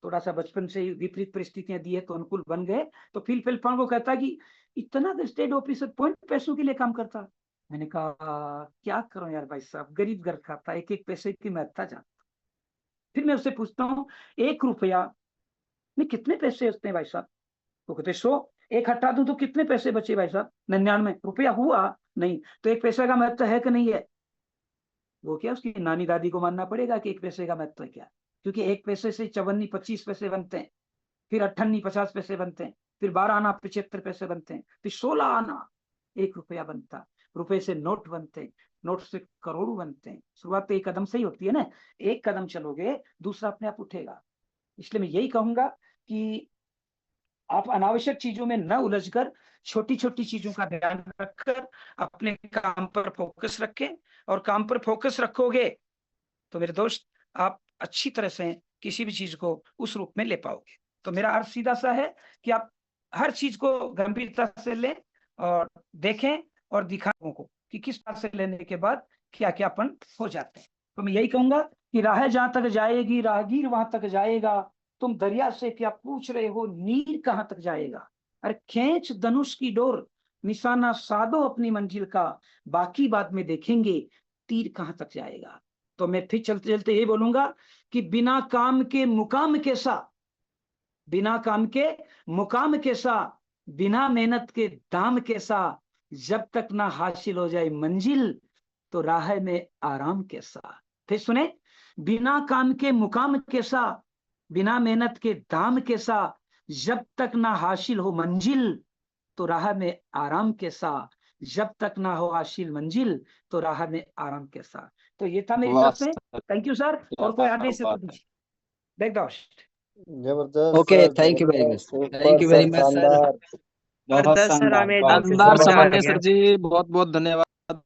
थोड़ा सा बचपन से ही विपरीत परिस्थितियां दी है तो अनुकूल बन गए। तो फील फेल्ट फाउंड वो कहता है कि इतना स्टेट ऑफिसर पॉइंट पैसों के लिए काम करता। मैंने कहा क्या करूं यार भाई साहब, गरीब घर का था, एक एक पैसे की महत्ता जानता। फिर मैं उससे पूछता हूँ 1 रुपया में कितने पैसे होते हैं भाई साहब? तो कहते 100। एक हटा दूं तो कितने पैसे बचे भाई साहब? 99 रुपया हुआ। नहीं तो एक पैसे का महत्व है कि नहीं है? वो क्या, उसकी नानी दादी को मानना पड़ेगा कि एक पैसे का महत्व है क्या। क्योंकि एक पैसे से चवन्नी 25 पैसे बनते हैं, फिर अट्ठन्नी 50 पैसे बनते हैं, फिर 12 आना 75 पैसे बनते हैं, फिर 16 आना 1 रुपया बनता। रुपए से नोट बनते हैं, नोट से करोड़ बनते हैं। शुरुआत तो एक कदम से ही होती है ना, एक कदम चलोगे दूसरा अपने आप उठेगा। इसलिए मैं यही कहूंगा कि आप अनावश्यक चीजों में न उलझकर छोटी छोटी चीजों का ध्यान रखकर अपने काम पर फोकस रखें, और काम पर फोकस रखोगे तो मेरे दोस्त आप अच्छी तरह से किसी भी चीज को उस रूप में ले पाओगे। तो मेरा अर्थ सीधा सा है कि आप हर चीज को गंभीरता से लें और देखें और दिखाएं लोगों को कि किस तरह से लेने के बाद क्या क्यापन हो जाते हैं। तो मैं यही कहूंगा कि राह जहां तक जाएगी राहगीर वहां तक जाएगा, तुम दरिया से क्या पूछ रहे हो नीर कहां तक जाएगा। अरे खींच धनुष की डोर, निशाना साधो अपनी मंजिल का, बाकी बाद में देखेंगे तीर कहां तक जाएगा। तो मैं फिर चलते चलते ये बोलूंगा कि बिना काम के मुकाम कैसा, बिना काम के मुकाम कैसा, बिना मेहनत के दाम कैसा, जब तक ना हासिल हो जाए मंजिल तो राह में आराम कैसा। फिर सुने, बिना काम के मुकाम कैसा, बिना मेहनत के दाम कैसा, जब तक ना हासिल हो मंजिल तो राह में आराम कैसा, जब तक ना हो हासिल मंजिल तो राह में आराम कैसा। तो ये था मेरी वाह तरफ से। सर, थैंक यू सर, क्या और कोई आने से तो बात है। दीजिए। Back the host. जबरदस्त okay, sir, thank you very much, जबरदस्त, thank super you very sir, much sir. शानदार। बहुत जबरदस्त सर, शानदार, अमेजिंग से शानदार सब मजा बता आ सामान्य गया। सर जी, बहुत बहुत धन्यवाद।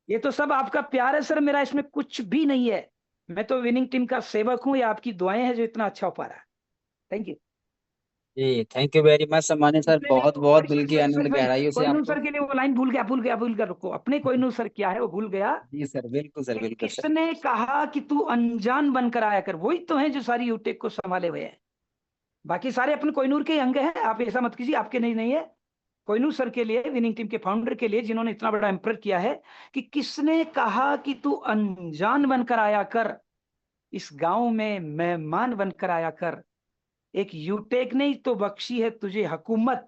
ये तो सब आपका प्यार है सर, मेरा इसमें कुछ भी नहीं है। मैं तो विनिंग टीम का सेवक हूँ, ये आपकी दुआएं हैं जो इतना अच्छा हो पा रहा है। Thank you. जी, थैंक यू वेरी मच सामान्य सर, इसमें बहुत सॉरी बहुत सॉरी दिल की सॉरी आनंद सॉरी सॉरी, गहराइयों से कोहिनूर आपको। सर के लिए वो लाइन भूल गया रुको, अपने कोहिनूर सर क्या है वो भूल गया। जी सर, बिल्कुल सर, कि बिल्कुल सर। किसने कहा कि तू अनजान बनकर आया कर, वही तो है जो सारी यूटेक को संभाले हुए हैं। बाकी सारे अपने कोहिनूर के ही अंग हैं, आप ऐसा मत कीजिए, आपके नहीं है। कोहिनूर सर के लिए, विनिंग टीम के फाउंडर के लिए, जिन्होंने इतना बड़ा एम्पर किया है, कि किसने कहा कि तू अनजान बनकर आया कर, इस गांव में मेहमान बनकर आया कर। एक यूटेक नहीं तो बख्शी है तुझे हुकूमत,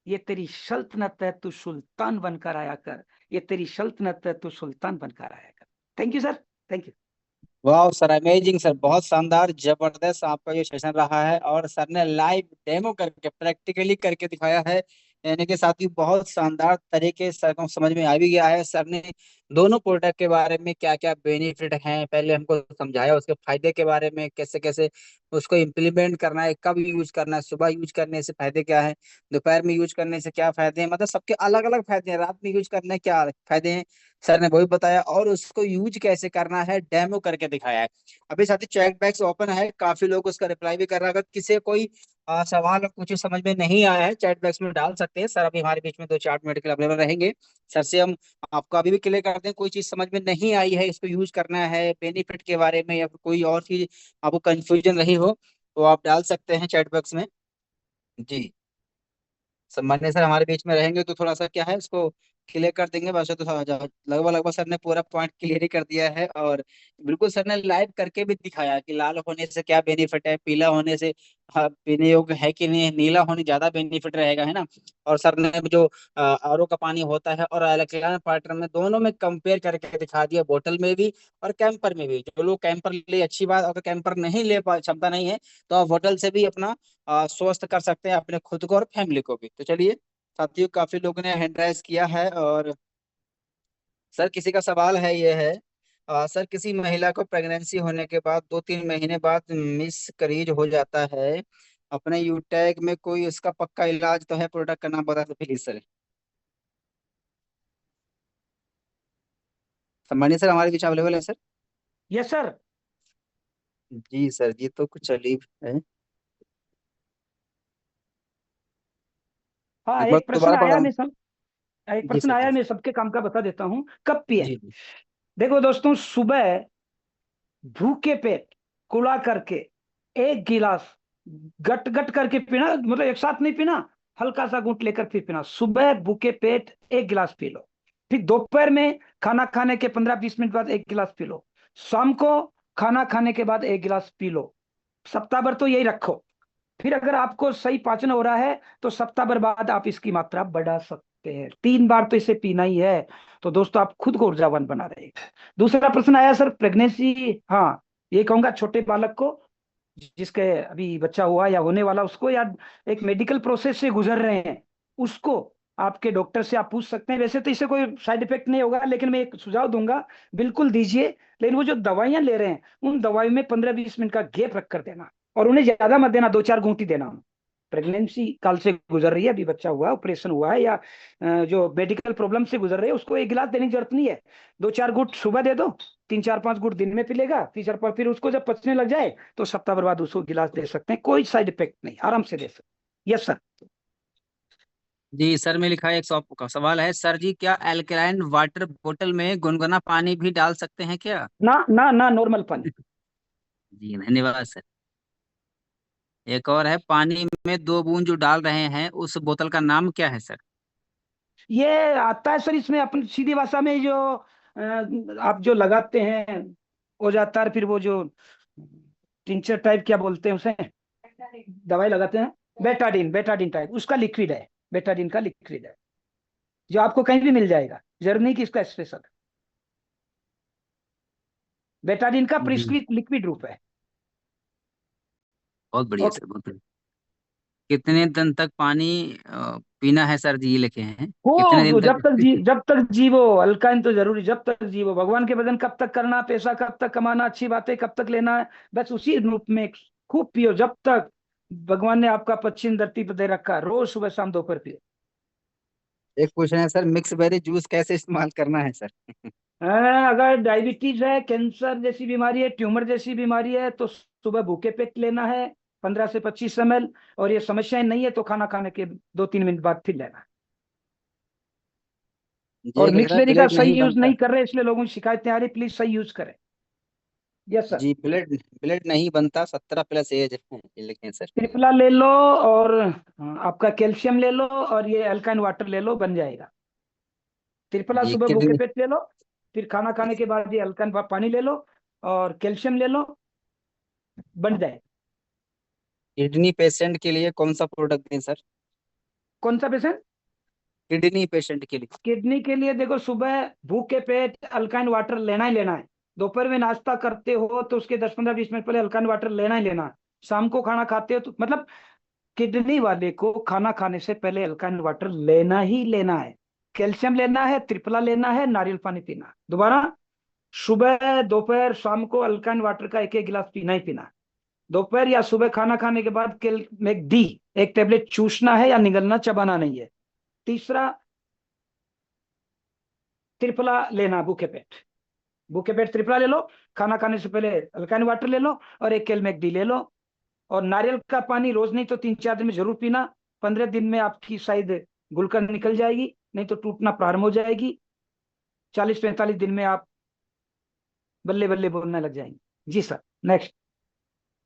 ये तेरी सल्तनत है तू सुल्तान बनकर आया कर, ये तेरी सल्तनत है तू सुल्तान बनकर आया कर। Thank you sir, thank you. वाह सर, अमेजिंग सर, बहुत शानदार, जबरदस्त आपका ये सेशन रहा है, और सर ने लाइव डेमो करके प्रैक्टिकली करके दिखाया है। यानी कि साथ ही बहुत शानदार तरीके से सर को समझ में आ भी गया है। सर ने दोनों प्रोडक्ट के बारे में क्या क्या बेनिफिट हैं पहले हमको समझाया, उसके फायदे के बारे में, कैसे कैसे उसको इम्प्लीमेंट करना है, कब यूज करना है, सुबह यूज करने से फायदे क्या है, दोपहर में यूज करने से क्या फायदे हैं, मतलब सबके अलग अलग फायदे हैं, रात में यूज करने के क्या फायदे हैं, सर ने वही बताया, और उसको यूज कैसे करना है डेमो करके दिखाया है। अभी साथी चैट बॉक्स ओपन है, काफी लोग उसका रिप्लाई भी कर रहे हैं। अगर किसी को कोई सवाल कुछ समझ में नहीं आया है, चैट बॉक्स में डाल सकते हैं, सर अभी हमारे बीच में 2-4 मिनट के लिए अवेलेबल रहेंगे। सर से हम आपको अभी भी क्लियर करते हैं, कोई चीज समझ में नहीं आई है, इसको यूज करना है बेनिफिट के बारे में, या फिर कोई और चीज आपको कंफ्यूजन रही हो, तो आप डाल सकते हैं चैट बॉक्स में। जी, सम्मान्य सर हमारे बीच में रहेंगे तो थोड़ा सा क्या है उसको क्लियर कर देंगे, वैसे तो लगभग लगभग सर ने पूरा पॉइंट क्लियर ही कर दिया है। और बिल्कुल सर ने लाइव करके भी दिखाया कि लाल होने से क्या बेनिफिट है, पीला होने से पीने योग्य है कि नहीं, नीला होने ज्यादा बेनिफिट रहेगा, है ना। और सर ने जो आरओ का पानी होता है और अल्कलाइन वाटर में, दोनों में कंपेयर करके दिखा दिया, बोतल में भी और कैंपर में भी। जो लोग कैंपर ले अच्छी बात, अगर कैंपर नहीं ले क्षमता नहीं है तो आप बोतल से भी अपना स्वस्थ कर सकते हैं अपने खुद को और फैमिली को भी। तो चलिए साथियों, काफी लोगों ने हैंड राइज किया है, और सर किसी का सवाल है, ये है सर, किसी महिला को प्रेगनेंसी होने के बाद 2-3 महीने बाद मिस करीज हो जाता है, अपने यूटैग में कोई उसका पक्का इलाज तो है, प्रोडक्ट का नाम बता दो प्लीज सर। सम्मानित सर हमारे बीच अवेलेबल है सर। Yes sir. जी सर, जी तो कुछ अलीब है, हाँ, एक बार एक प्रश्न दोबारा आया, पढ़ा। एक जी प्रश्न सर, आया, जी मैं सबके काम का बता देता हूँ कब पिए। जी जी देखो दोस्तों, सुबह भूखे पेट कुला करके एक गिलास गट गट करके पीना, मतलब एक साथ नहीं पीना, हल्का सा घूंट लेकर फिर पीना। सुबह भूखे पेट एक गिलास पी लो, फिर दोपहर में खाना खाने के 15-20 मिनट बाद एक गिलास पी लो, शाम को खाना खाने के बाद एक गिलास पी लो। सप्ताह भर तो यही रखो। फिर अगर आपको सही पाचन हो रहा है तो सप्ताह भर बाद आप इसकी मात्रा बढ़ा सकते हैं। 3 बार तो इसे पीना ही है। तो दोस्तों आप खुद को ऊर्जावान बना रहे हैं। दूसरा प्रश्न आया सर, प्रेगनेंसी। हाँ, ये कहूंगा छोटे बालक को, जिसके अभी बच्चा हुआ या होने वाला, उसको या एक मेडिकल प्रोसेस से गुजर रहे हैं, उसको आपके डॉक्टर से आप पूछ सकते हैं। वैसे तो इससे कोई साइड इफेक्ट नहीं होगा, लेकिन मैं एक सुझाव दूंगा, बिल्कुल दीजिए। लेकिन वो जो दवाइयां ले रहे हैं, उन दवाइयों में 15-20 मिनट का गैप रख कर देना, और उन्हें ज्यादा मत देना, 2-4 घूंटी देना। प्रेगनेंसी काल से गुजर रही है, अभी बच्चा हुआ, ऑपरेशन हुआ है, या जो मेडिकल प्रॉब्लम से गुजर रहे हैं, उसको एक गिलास देने की जरूरत नहीं है। 2-4 घूंट सुबह दे दो, 3-4-5 घूंट दिन में पी लेगा, फिर उसको जब पचने लग जाए तो सप्ताह भर बाद उसको गिलास दे सकते हैं, कोई साइड इफेक्ट नहीं, आराम से दे सकते। Yes sir. जी सर, में लिखा है एक सवाल है सर जी, क्या एल्कलाइन वाटर बोतल में गुनगुना पानी भी डाल सकते हैं क्या? ना ना ना, नॉर्मल पानी। जी धन्यवाद सर। एक और है, पानी में 2 बूंद जो डाल रहे हैं उस बोतल का नाम क्या है सर? ये आता है सर इसमें, अपन सीधी भाषा में जो आप जो लगाते हैं, हो जाता है, फिर वो जो टिंचर टाइप क्या बोलते हैं उसे, दवाई लगाते हैं, बेटाडीन, बेटाडीन टाइप उसका लिक्विड है। बेटाडीन का लिक्विड है, जो आपको कहीं भी मिल जाएगा, जरूरी नहीं कि इसका स्पेशल। बेटाडीन का जी प्रिस्क्रिप्ट लिक्विड रूप है। बहुत बढ़िया ओके। सर, बहुत बढ़िया। कितने दिन तक पानी पीना है सर जी, ये लिखे हैं कितने दिन खूब, तक? जब तक जीवो, अल्काइन तो जरूरी, जब तक जीवो, भगवान के भजन कब तक करना, पैसा कब तक कमाना, अच्छी बातें कब तक लेना है, बस उसी रूप में खूब पियो, जब तक भगवान ने आपका पश्चिम धरती पर दे रखा है, रोज सुबह शाम दोपहर पियो। एक क्वेश्चन है सर, मिक्स बेरी जूस कैसे इस्तेमाल करना है सर? अगर डायबिटीज है, कैंसर जैसी बीमारी है, ट्यूमर जैसी बीमारी है, तो सुबह भूखे पेट लेना है, 15 से 25 ml। और ये समस्याएं नहीं है तो खाना खाने के 2-3 मिनट बाद फिर लेना है। जी और एक लिख मिक्स रहा है, वेरी का ब्लेड सही नहीं यूज बनता। नहीं कर रहे, इसलिए लोगों की शिकायतें आ रही, प्लीज सही यूज करें। Yes sir. जी ब्लेड ब्लेड नहीं बनता, 17+ एज है, ये लिखे हैं सर। त्रिफला ले लो, और आपका कैल्शियम ले लो, और ये अल्काइन वाटर ले लो, बन जाएगा। त्रिफला जी सुबह भूखे किडनी पेट ले लो, फिर खाना खाने के बाद ये अल्काइन पानी ले लो, और कैल्शियम ले लो, बन जाए। किडनी पेशेंट के लिए कौन सा प्रोडक्ट दें सर? कौन सा पेशेंट? किडनी पेशेंट के लिए। किडनी के लिए देखो, सुबह भूखे पेट अल्काइन वाटर लेना ही लेना है। दोपहर में नाश्ता करते हो तो उसके 10-15-20 मिनट पहले अल्काइन वाटर लेना ही लेना है। शाम को खाना खाते हो तो मतलब किडनी वाले को खाना खाने से पहले अल्काइन वाटर लेना ही लेना है। कैल्शियम लेना है, त्रिफला लेना है, नारियल पानी पीना है। दोबारा, सुबह दोपहर शाम को अल्काइन वाटर का एक एक गिलास पीना ही पीना है। दोपहर या सुबह खाना खाने के बाद केल में डी, एक टेबलेट चूसना है या निगलना, चबाना नहीं है। तीसरा, त्रिफला लेना भूखे पेट। भूखे पेट त्रिफला ले लो, खाना खाने से पहले अल्काइन वाटर ले लो, और एक केल मैगडी ले लो। और नारियल का पानी रोज नहीं तो 3-4 दिन में जरूर पीना। 15 दिन में आपकी शायद गुलकंद निकल जाएगी, नहीं तो टूटना प्रारंभ हो जाएगी। 40-45 दिन में आप बल्ले बल्ले बोलने लग जाएंगे। जी sir. Next.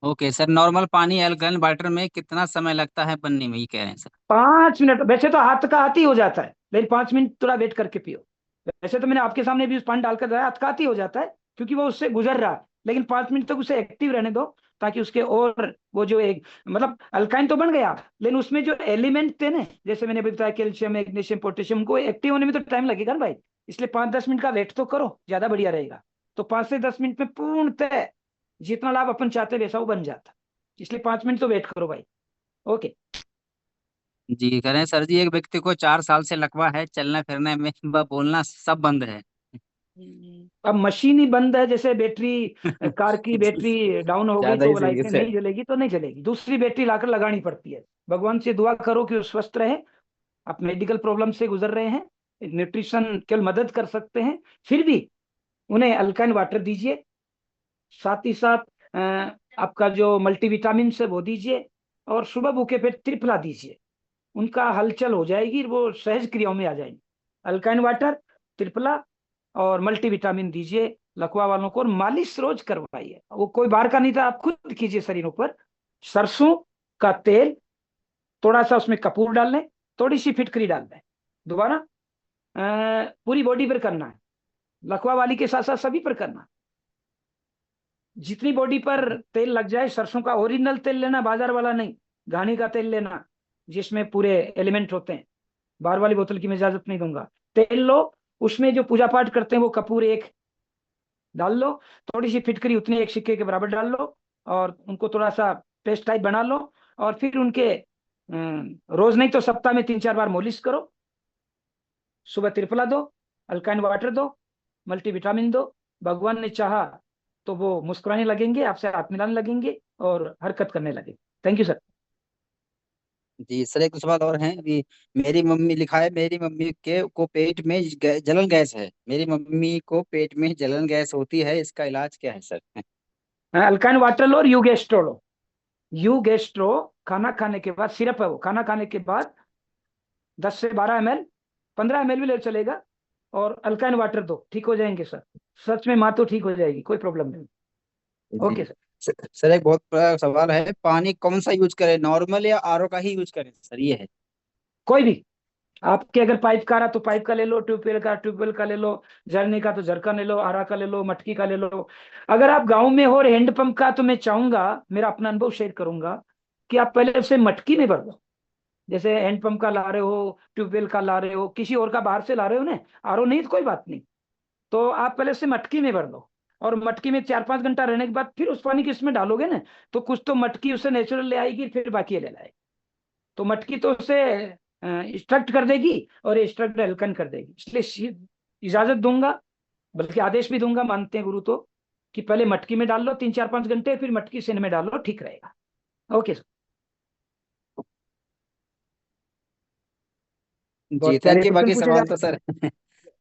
Okay sir, normal पानी एल्कलाइन वाटर में कितना समय लगता है बनने में, ये कह रहे हैं सर? 5 मिनट, वैसे तो हाथ का हाथ ही हो जाता है, लेकिन 5 मिनट थोड़ा वेट करके पियो। वैसे तो मैंने आपके सामने भी उस पानी डालकर दिया, हाथ का हाथ ही हो जाता है, क्योंकि वो उससे गुजर रहा है। लेकिन 5 मिनट तक उसे एक्टिव रहने दो, ताकि उसके और वो जो एक मतलब अल्काइन तो बन गया, लेकिन उसमें जो एलिमेंट थे ना, जैसे मैंने अभी बताया, कैल्शियम, मैग्नीशियम, पोटेशियम, को एक्टिव होने में तो टाइम लगेगा ना भाई। इसलिए 5-10 मिनट का वेट तो करो, ज्यादा बढ़िया रहेगा। तो 5 से 10 मिनट में पूर्णतः जितना लाभ अपन चाहते वैसा वो बन जाता। इसलिए 5 मिनट तो वेट करो भाई। ओके। जी कह रहे हैं सर जी, एक व्यक्ति को 4 साल से लकवा है, चलना फिरने में व बोलना सब बंद है। अब मशीन ही बंद है, जैसे बैटरी, कार की बैटरी डाउन हो गई ज्यादा ही तो लाइटें सीरियस है। नहीं जलेगी, तो नहीं जलेगी, दूसरी बैटरी लाकर लगानी पड़ती है। भगवान से दुआ करो कि वो स्वस्थ रहे। आप मेडिकल प्रॉब्लम से गुजर रहे हैं, न्यूट्रिशन केवल मदद कर सकते हैं। फिर भी उन्हें अल्काइन वाटर दीजिए, साथ ही साथ आपका जो मल्टीविटामिन है वो दीजिए, और सुबह भूखे पेट त्रिफला दीजिए। उनका हलचल हो जाएगी, वो सहज क्रियाओं में आ जाएंगे। अल्काइन वाटर, त्रिफला, और मल्टीविटामिन दीजिए लकवा वालों को, और मालिश रोज करवाइए। वो कोई बाहर का नहीं था, आप खुद कीजिए शरीरों पर। सरसों का तेल, थोड़ा सा उसमें कपूर डाल लें, थोड़ी सी फिटकरी डाल लें। दोबारा, पूरी बॉडी पर करना है, लकवा वाली के साथ साथ सभी पर करना है। जितनी बॉडी पर तेल लग जाए, सरसों का ओरिजिनल तेल लेना, बाजार वाला नहीं, घानी का तेल लेना, जिसमें पूरे एलिमेंट होते हैं। बाहर वाली बोतल की मैं इजाजत नहीं दूंगा। तेल लो, उसमें जो पूजा पाठ करते हैं वो कपूर एक डाल लो, थोड़ी सी फिटकरी उतनी एक सिक्के के बराबर डाल लो, और उनको थोड़ा सा पेस्ट टाइप बना लो। और फिर उनके रोज नहीं तो सप्ताह में 3-4 बार मालिश करो। सुबह त्रिफला दो, अल्काइन वाटर दो, मल्टीविटामिन दो। भगवान ने चाहा तो वो मुस्कुराने लगेंगे, आपसे हाथ मिलाने लगेंगे और हरकत करने लगेंगे। Thank you sir. जी सर, एक सवाल और है अभी। मेरी मम्मी लिखा है, मेरी मम्मी के को पेट में जलन गैस है, मेरी मम्मी को पेट में जलन गैस होती है, इसका इलाज क्या है सर? अल्काइन वाटर लो और you gastro low. You gastro खाना खाने के बाद, सिरप है वो, खाना खाने के बाद 10 से 12 ml, 15 ml भी ले चलेगा। और अल्काइन वाटर दो, ठीक हो जाएंगे सर। सच में माँ तो ठीक हो जाएगी, कोई प्रॉब्लम नहीं। जी ओके सर। सर, एक बहुत बड़ा सवाल है, पानी कौन सा यूज करें, नॉर्मल या आरओ का ही यूज करें सर, ये है। कोई भी, आपके अगर पाइप का आ रहा तो पाइप का ले लो, ट्यूबवेल का ले लो, झरने का तो झरका ले लो, आरा का ले लो, मटकी का ले लो। अगर आप गांव में हो और हैंडपंप का, तो मैं चाहूंगा, मेरा अपना अनुभव शेयर करूंगा, कि आप पहले उसे मटकी में भर दो। जैसे हैंडपंप का ला रहे हो, ट्यूबवेल का ला रहे हो, किसी और का बाहर से ला रहे हो ना, आरओ नहीं तो कोई बात नहीं, तो आप पहले उसे मटकी में भर दो। और मटकी में 4-5 घंटा रहने के बाद फिर उस पानी को इसमें डालोगे ना, तो कुछ तो मटकी उसे नेचुरल ले आएगी, फिर बाकी ये ले लाएगी। तो मटकी तो उसे इंस्ट्रक्ट कर देगी और इंस्ट्रक्ट हल्कन कर देगी। इसलिए इजाजत दूंगा, बल्कि आदेश भी दूंगा, मानते हैं गुरु तो, कि पहले मटकी में डाल लो 3-4-5 घंटे, फिर मटकी से में डाल लो, ठीक रहेगा। Okay sir. जी बहुत प्यारे थैंक यू। क्वेश्चन बाकी पूछे जा सवाल तो रहे सर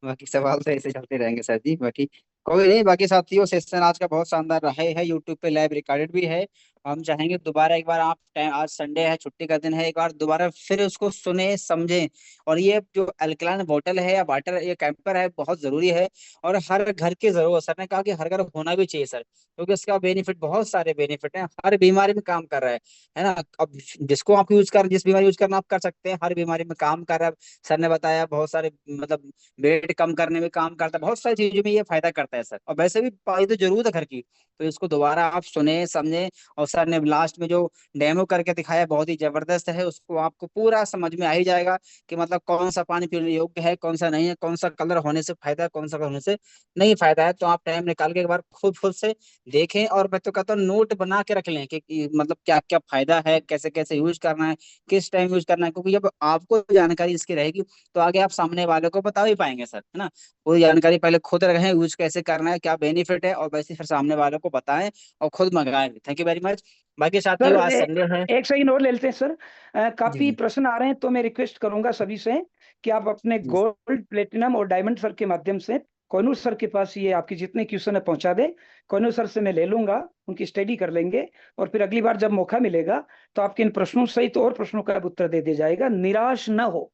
बाकी सवाल तो ऐसे चलते रहेंगे सर जी, बाकी कोई नहीं। बाकी साथियों, सेशन आज का बहुत शानदार रहा है, यूट्यूब पे लाइव रिकॉर्डेड भी है। हम चाहेंगे दोबारा एक बार आप टाइम, आज संडे है, छुट्टी का दिन है, एक बार दोबारा फिर उसको सुने समझें। और ये जो अल्कलाइन बोतल है या वाटर ये कैंपर है, बहुत जरूरी है। और हर घर की जरूरत, सर ने कहा कि हर घर होना भी चाहिए सर, क्योंकि इसका बेनिफिट, बहुत सारे बेनिफिट हैं, हर बीमारी में काम कर रहा है ना। अब जिसको आप यूज कर, जिस बीमारी यूज करना आप कर सकते हैं, हर बीमारी में काम कर रहा है। सर ने बताया बहुत सारे, मतलब वेट कम करने में काम करता है, बहुत सारी चीजों में ये फायदा करता है सर। और वैसे भी पाई तो जरूरत है घर की, तो इसको दोबारा आप सुने समझे। और सर ने लास्ट में जो डेमो करके दिखाया बहुत ही जबरदस्त है, उसको आपको पूरा समझ में आ ही जाएगा कि मतलब कौन सा पानी पीने योग्य है, कौन सा नहीं है, कौन सा कलर होने से फायदा है, कौन सा होने से नहीं फायदा है। तो आप टाइम निकाल के एक बार खुद खुद से देखें, और मैं तो कहता हूँ नोट बना के रख लें कि मतलब क्या क्या फायदा है, कैसे कैसे यूज करना है, किस टाइम यूज करना है। क्योंकि जब आपको जानकारी इसकी रहेगी, तो आगे आप सामने वाले को बता भी पाएंगे सर, है ना। पूरी जानकारी पहले खुद रखें, यूज कैसे करना है, क्या बेनिफिट है, और वैसे फिर सामने वालों को बताएं और खुद मंगाएं। Thank you very much. बाकी साथियों, सर आज संडे है। एक सेकंड और ले लेते हैं सर। जी काफी जी प्रश्न आ रहे हैं, तो मैं रिक्वेस्ट करूंगा सभी से कि आप अपने जी गोल्ड, प्लेटिनम और डायमंड सर के माध्यम से कोहिनूर सर के पास ये आपकी जितने क्वेश्चन है पहुंचा दे। कोहिनूर सर से मैं ले लूंगा, उनकी स्टडी कर लेंगे, और फिर अगली बार जब मौका मिलेगा तो आपके इन प्रश्नों सहित और प्रश्नों का उत्तर दे दिया जाएगा। निराश न हो,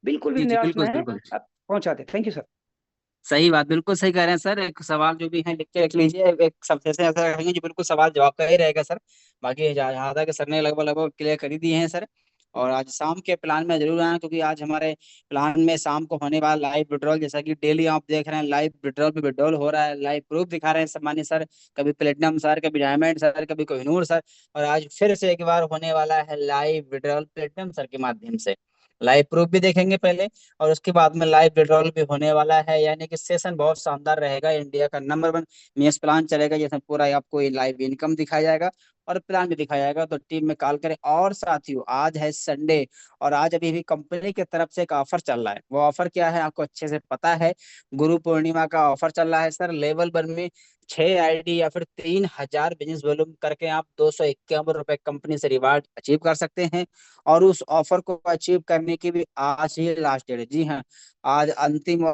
बिल्कुल भी जी जी, निराश न बिल्कुल है। बिल्कुल। आप पहुंचा दे। Thank you sir. सही बात, बिल्कुल सही कह रहे हैं सर। एक सवाल जो भी है लिख के रख लीजिए, एक सब जैसे ऐसा रखेंगे जो बिल्कुल सवाल जवाब का ही रहेगा सर। बाकी यहाँ तक सर ने लगभग लगभग क्लियर कर ही दिए हैं सर। और आज शाम के प्लान में जरूर आए, क्योंकि आज हमारे प्लान में शाम को होने वाला लाइव विड्रॉल, जैसा कि डेली आप देख रहे हैं लाइव विड्रॉल पे विड्रॉल हो रहा है, लाइव प्रूफ दिखा रहे हैं सम्मानित सर। कभी प्लेटिनम सर, कभी डायमंड सर, कभी कोहिनूर सर। और आज फिर से एक बार होने वाला है लाइव विड्रॉल प्लेटिनम सर के माध्यम से। लाइव प्रूफ भी देखेंगे पहले, और उसके बाद में लाइव विड्रॉल भी होने वाला है। यानी कि सेशन बहुत शानदार रहेगा, इंडिया का नंबर 1 मेस प्लान चलेगा, जिसमें पूरा आपको लाइव इनकम दिखाया जाएगा और प्लान भी दिखाया जाएगा। तो टीम में कॉल करें। और साथियों, आज है संडे, और आज अभी भी कंपनी की तरफ से एक ऑफर चल रहा है। वो ऑफर क्या है आपको अच्छे से पता है, गुरु पूर्णिमा का ऑफर चल रहा है सर। लेवल 1 में 6 आईडी या फिर 3000 बिजनेस वॉल्यूम करके आप 251 रुपए कंपनी से रिवार्ड अचीव कर सकते हैं। और उस ऑफर को अचीव करने की भी आज ही लास्ट डेट है। जी हाँ, आज अंतिम